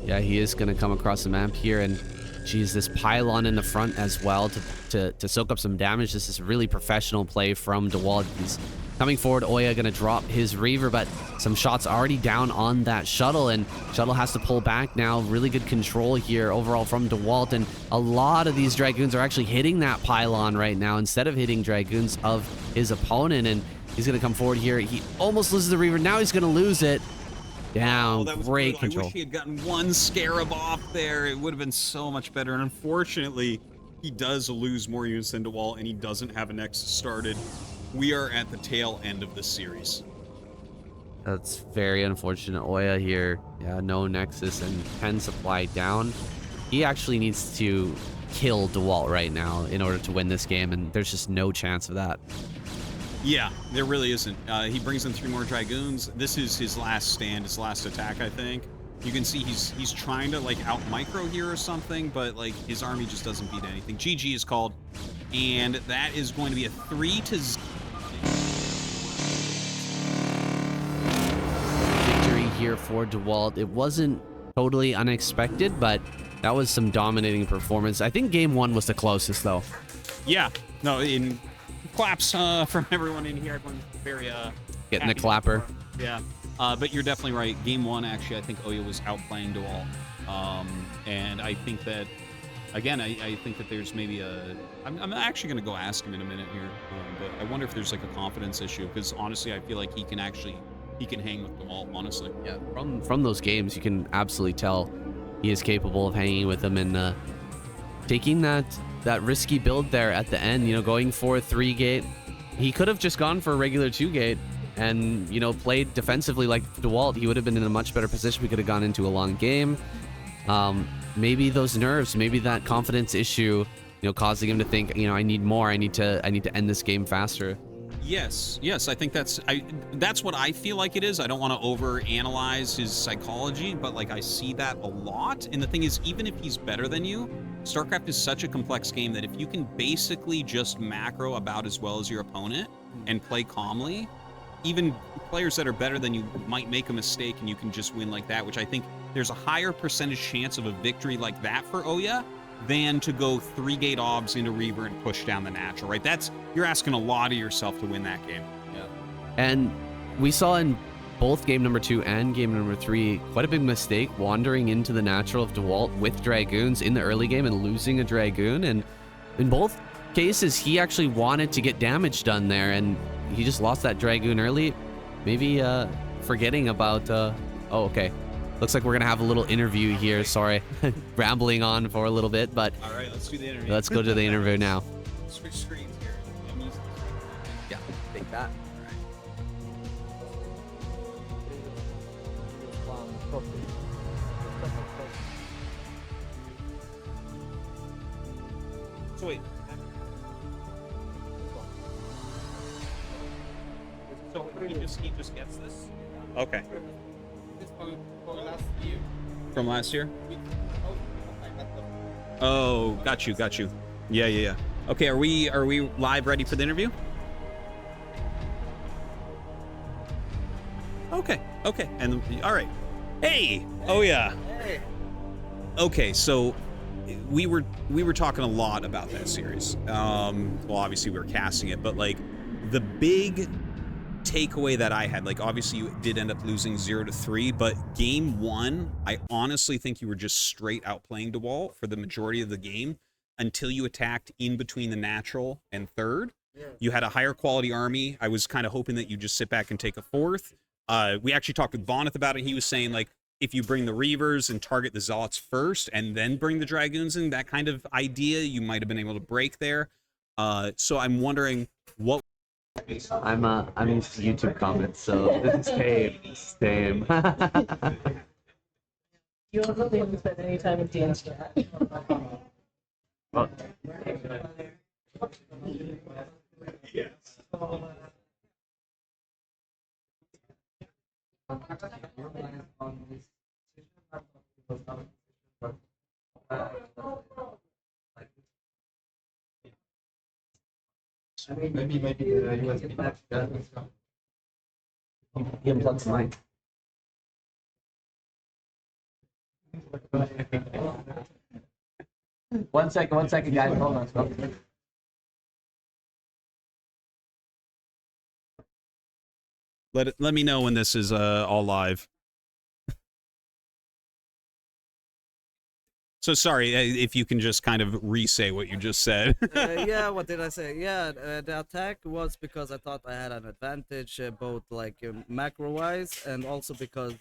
Yeah, he is going to come across the map here, and geez, this pylon in the front as well to soak up some damage. This is really professional play from Dewalt. He's coming forward. OyA going to drop his Reaver, but some shots already down on that shuttle, and shuttle has to pull back now. Really good control here overall from Dewalt, and a lot of these Dragoons are actually hitting that pylon right now instead of hitting Dragoons of his opponent, and he's going to come forward here. He almost loses the Reaver. Now he's going to lose it. Down. That was great good. control. I wish he had gotten 1 Scarab off there. It would have been so much better. And unfortunately, he does lose more units than Dewalt, and he doesn't have a Nexus started. We are at the tail end of this series. That's very unfortunate. OyA here. Yeah, no Nexus and 10 supply down. He actually needs to kill Dewalt right now in order to win this game, and there's just no chance of that. Yeah, there really isn't. He brings in 3 more Dragoons. This is his last stand, his last attack, I think. You can see he's trying to, like, out micro here or something, but, like, his army just doesn't beat anything. GG is called, and that is going to be a 3-0 victory here for Dewalt. It wasn't totally unexpected, but that was some dominating performance. I think game 1 was the closest, though. Yeah, no, in claps from everyone in here. Everyone's very Getting the happy. clapper. Yeah, but you're definitely right. Game 1, actually, I think OyA was outplaying Dewalt, and I think that, again, I think that there's maybe I'm actually going to go ask him in a minute here, but I wonder if there's like a confidence issue, because honestly, I feel like he can hang with Dewalt, honestly. Yeah, from those games, you can absolutely tell he is capable of hanging with them and taking that risky build there at the end, you know, going for a 3-gate. He could have just gone for a regular 2-gate and, you know, played defensively like Dewalt. He would have been in a much better position. We could have gone into a long game. Maybe those nerves, maybe that confidence issue, you know, causing him to think, you know, I need more. I need to end this game faster. Yes, I think that's what I feel like it is. I don't want to overanalyze his psychology, but, like, I see that a lot. And the thing is, even if he's better than you, StarCraft is such a complex game that if you can basically just macro about as well as your opponent and play calmly, even players that are better than you might make a mistake and you can just win like that, which I think there's a higher percentage chance of a victory like that for OyA than to go 3-gate obs into Reaver and push down the natural, right? You're asking a lot of yourself to win that game. Yeah. And we saw in both game number 2 and game number 3 quite a big mistake wandering into the natural of Dewalt with Dragoons in the early game and losing a Dragoon. And in both cases, he actually wanted to get damage done there, and he just lost that Dragoon early. Maybe forgetting about... oh, okay. Looks like we're going to have a little interview here. Sorry, rambling on for a little bit, but... All right, let's do the interview. Let's go to the interview now. Switch screens here. Yeah, take that. So wait. So he just gets this? Okay. From last year? Oh, got you. Yeah. Okay, are we live, ready for the interview? Okay, and all right. Hey, OyA. Hey. Okay, so we were talking a lot about that series. Well, obviously we were casting it, but like the big takeaway that I had, like obviously you did end up losing 0-3, but game 1, I honestly think you were just straight outplaying Dewalt for the majority of the game until you attacked in between the natural and third. Yeah. You had a higher quality army. I was kind of hoping that you just sit back and take a fourth. We actually talked with Voneth about it. He was saying like if you bring the Reavers and target the Zealots first and then bring the Dragoons in, that kind of idea you might have been able to break there. So I'm wondering what. I'm used to YouTube comments, so this is same. You don't really have to spend any time with Dan's chat. Well, maybe USB back. He unplugs mine. One second, guys. Hold on. Let me know when this is all live. So sorry if you can just kind of re-say what you just said. Yeah, what did I say? Yeah, the attack was because I thought I had an advantage, both like macro-wise, and also because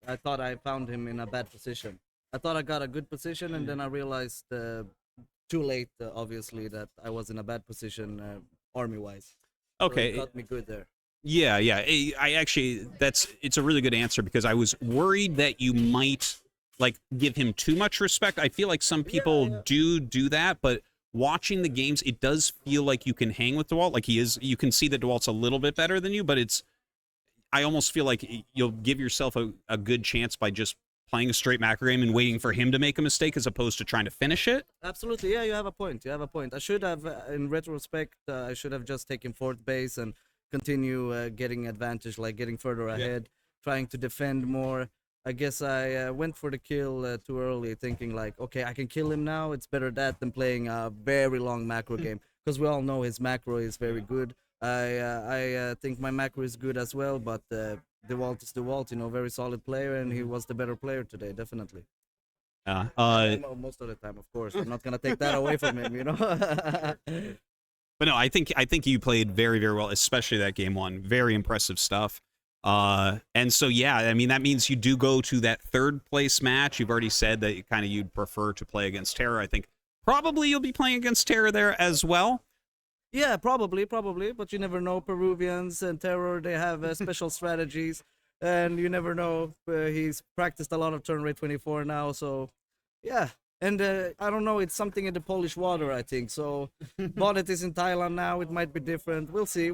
I thought I found him in a bad position. I thought I got a good position, and then I realized too late, obviously, that I was in a bad position army-wise. Okay. So it got me good there. Yeah. I actually, it's a really good answer because I was worried that you might like give him too much respect. I feel like some people do that, but watching the games, it does feel like you can hang with Dewalt. Like he is, you can see that Dewalt's a little bit better than you, but I almost feel like you'll give yourself a good chance by just playing a straight macro game and waiting for him to make a mistake as opposed to trying to finish it. Absolutely, yeah, you have a point. I should have, in retrospect, I should have just taken fourth base and continue getting advantage, like getting further ahead, trying to defend more. I guess I went for the kill too early, thinking like, okay, I can kill him now. It's better that than playing a very long macro game, because we all know his macro is very good. I think my macro is good as well, but Dewalt is Dewalt, very solid player, and he was the better player today, definitely. Most of the time, of course. I'm not gonna take that away from him, But no, I think you played very, very well, especially that game 1. Very impressive stuff. And so yeah, I mean that means you do go to that third place match. You've already said that you'd prefer to play against Terror. I think probably you'll be playing against Terror there as well. Yeah, probably, but you never know. Peruvians and Terror, they have special strategies, and you never know. He's practiced a lot of turn rate 24 now, so yeah. And I don't know, it's something in the Polish water, I think. So, Bonnet is in Thailand now. It might be different. We'll see.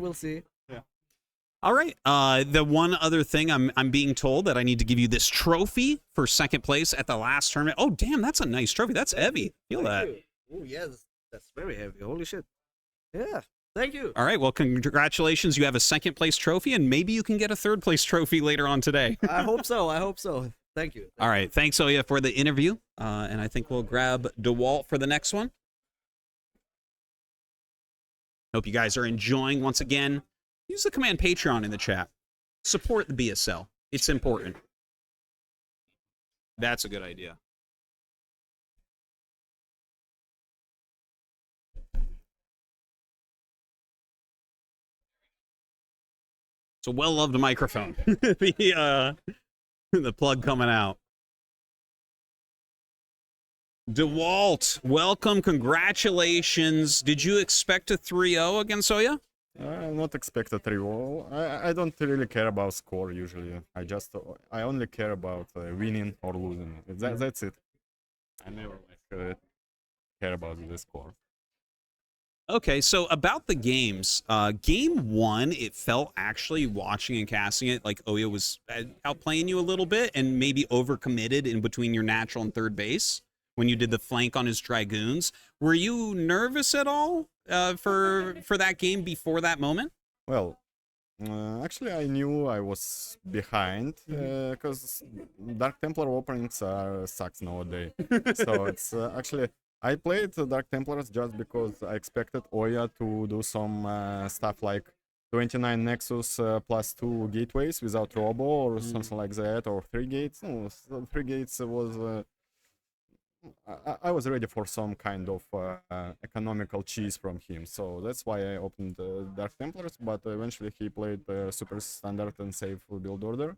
Yeah. All right. The one other thing I'm being told that I need to give you this trophy for second place at the last tournament. Oh, damn, that's a nice trophy. That's heavy. Feel that. Oh, yeah, that's very heavy. Holy shit. Yeah. Thank you. All right. Well, congratulations. You have a second place trophy, and maybe you can get a third place trophy later on today. I hope so. Thank you. All right. Thanks, OyA, for the interview. And I think we'll grab Dewalt for the next one. Hope you guys are enjoying. Once again, use the command Patreon in the chat. Support the BSL. It's important. That's a good idea. It's a well-loved microphone. The plug coming out. Dewalt, welcome, congratulations. Did you expect a 3-0 against OyA? I not expect a 3-0. I don't really care about score usually. I only care about winning or losing. That's it. I never care about the score. Okay, so about the games, game 1, it felt actually watching and casting it like OyA was outplaying you a little bit and maybe overcommitted in between your natural and third base. when you did the flank on his Dragoons. Were you nervous at all for that game before that moment? Well, actually, I knew I was behind because Dark Templar openings sucks nowadays. So it's actually I played Dark Templars just because I expected OyA to do some stuff like 29 Nexus plus 2 gateways without Robo or something like that, or 3 gates. No, 3 gates was. I was ready for some kind of economical cheese from him, so that's why I opened Dark Templars, but eventually he played super standard and safe build order.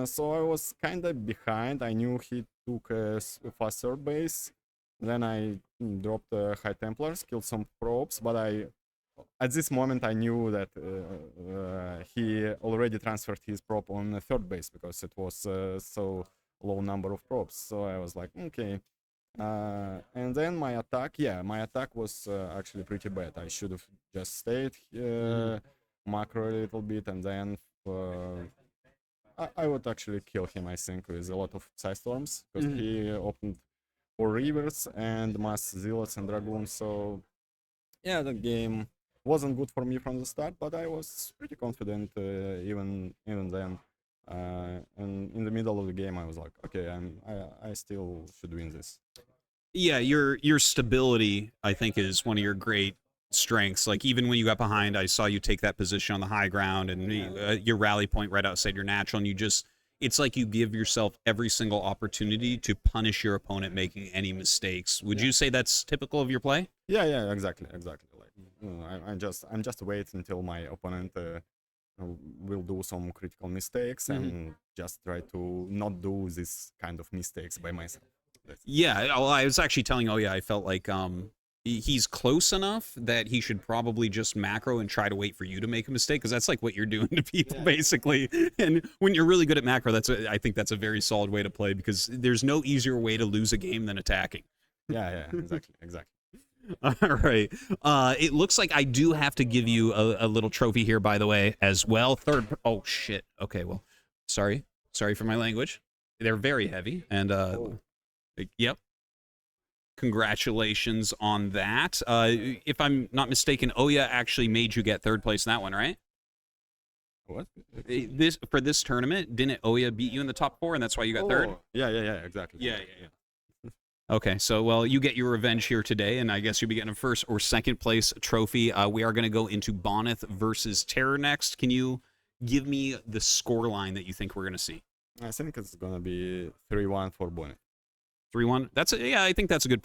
So I was kind of behind. I knew he took a faster base. Then I dropped High Templars, killed some probes, but at this moment I knew that he already transferred his probe on the third base because it was so low number of probes. So I was like, okay. And then my attack was actually pretty bad. I should have just stayed macro a little bit, and then I would actually kill him, I think, with a lot of side storms, because he opened 4 rivers and mass zealots and dragoons. So yeah, the game wasn't good for me from the start, but I was pretty confident even then. And in the middle of the game, I was like, okay, I still should win this. Yeah, your stability, I think, is one of your great strengths. Like, even when you got behind, I saw you take that position on the high ground, and your rally point right outside your natural, and you just, it's like you give yourself every single opportunity to punish your opponent making any mistakes. Would you say that's typical of your play? Yeah, exactly. Like, I'm just wait until my opponent will do some critical mistakes and just try to not do this kind of mistakes by myself. Yeah, well, I was actually telling OyA, I felt like he's close enough that he should probably just macro and try to wait for you to make a mistake, because that's like what you're doing to people, basically. And when you're really good at macro, I think that's a very solid way to play, because there's no easier way to lose a game than attacking. Yeah, exactly. All right. It looks like I do have to give you a little trophy here, by the way, as well. Oh, shit. Okay, well, sorry for my language. They're very heavy, and yep. Congratulations on that. If I'm not mistaken, OyA actually made you get 3rd place in that one, right? What? For this tournament, didn't OyA beat you in the top 4, and that's why you got 3rd? Yeah, exactly. Yeah. Okay, so, well, you get your revenge here today, and I guess you'll be getting a 1st or 2nd place trophy. We are going to go into Boneth versus Terror next. Can you give me the score line that you think we're going to see? I think it's going to be 3-1 for Boneth. 3-1? I think that's a good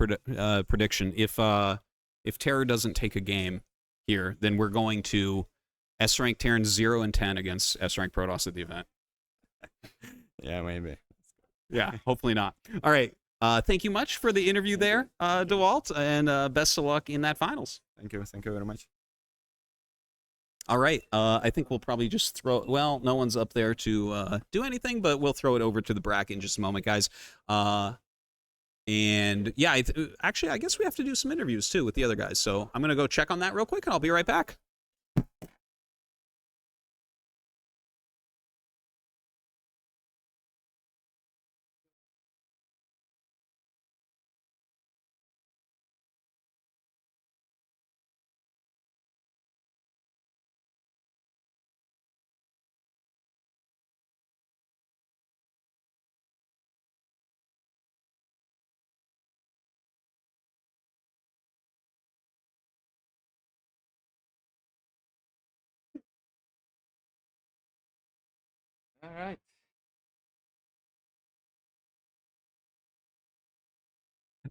prediction. If Terror doesn't take a game here, then we're going to S-Rank Terrans 0 and 10 against S-Rank Protoss at the event. Yeah, maybe. Yeah, hopefully not. All right. Thank you much for the interview there, Dewalt, and best of luck in that finals. Thank you very much. All right, I think we'll probably just throw, well, no one's up there to do anything, but we'll throw it over to the bracket in just a moment, guys. And yeah, actually, I guess we have to do some interviews too with the other guys, so I'm going to go check on that real quick, and I'll be right back. All right.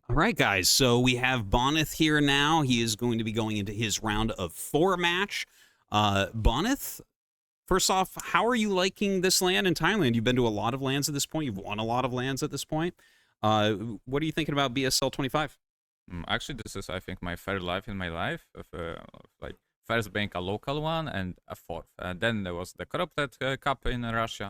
All right, guys, so we have Boneth here now. He is going to be going into his round of 4 match. Boneth, first off, how are you liking this LAN in Thailand? You've been to a lot of LANs at this point. You've won a lot of LANs at this point. What are you thinking about BSL 25? Actually, this is, I think, my 3rd life in my life. Like, first being a local one and a 4th. Then there was the Corrupted Cup in Russia.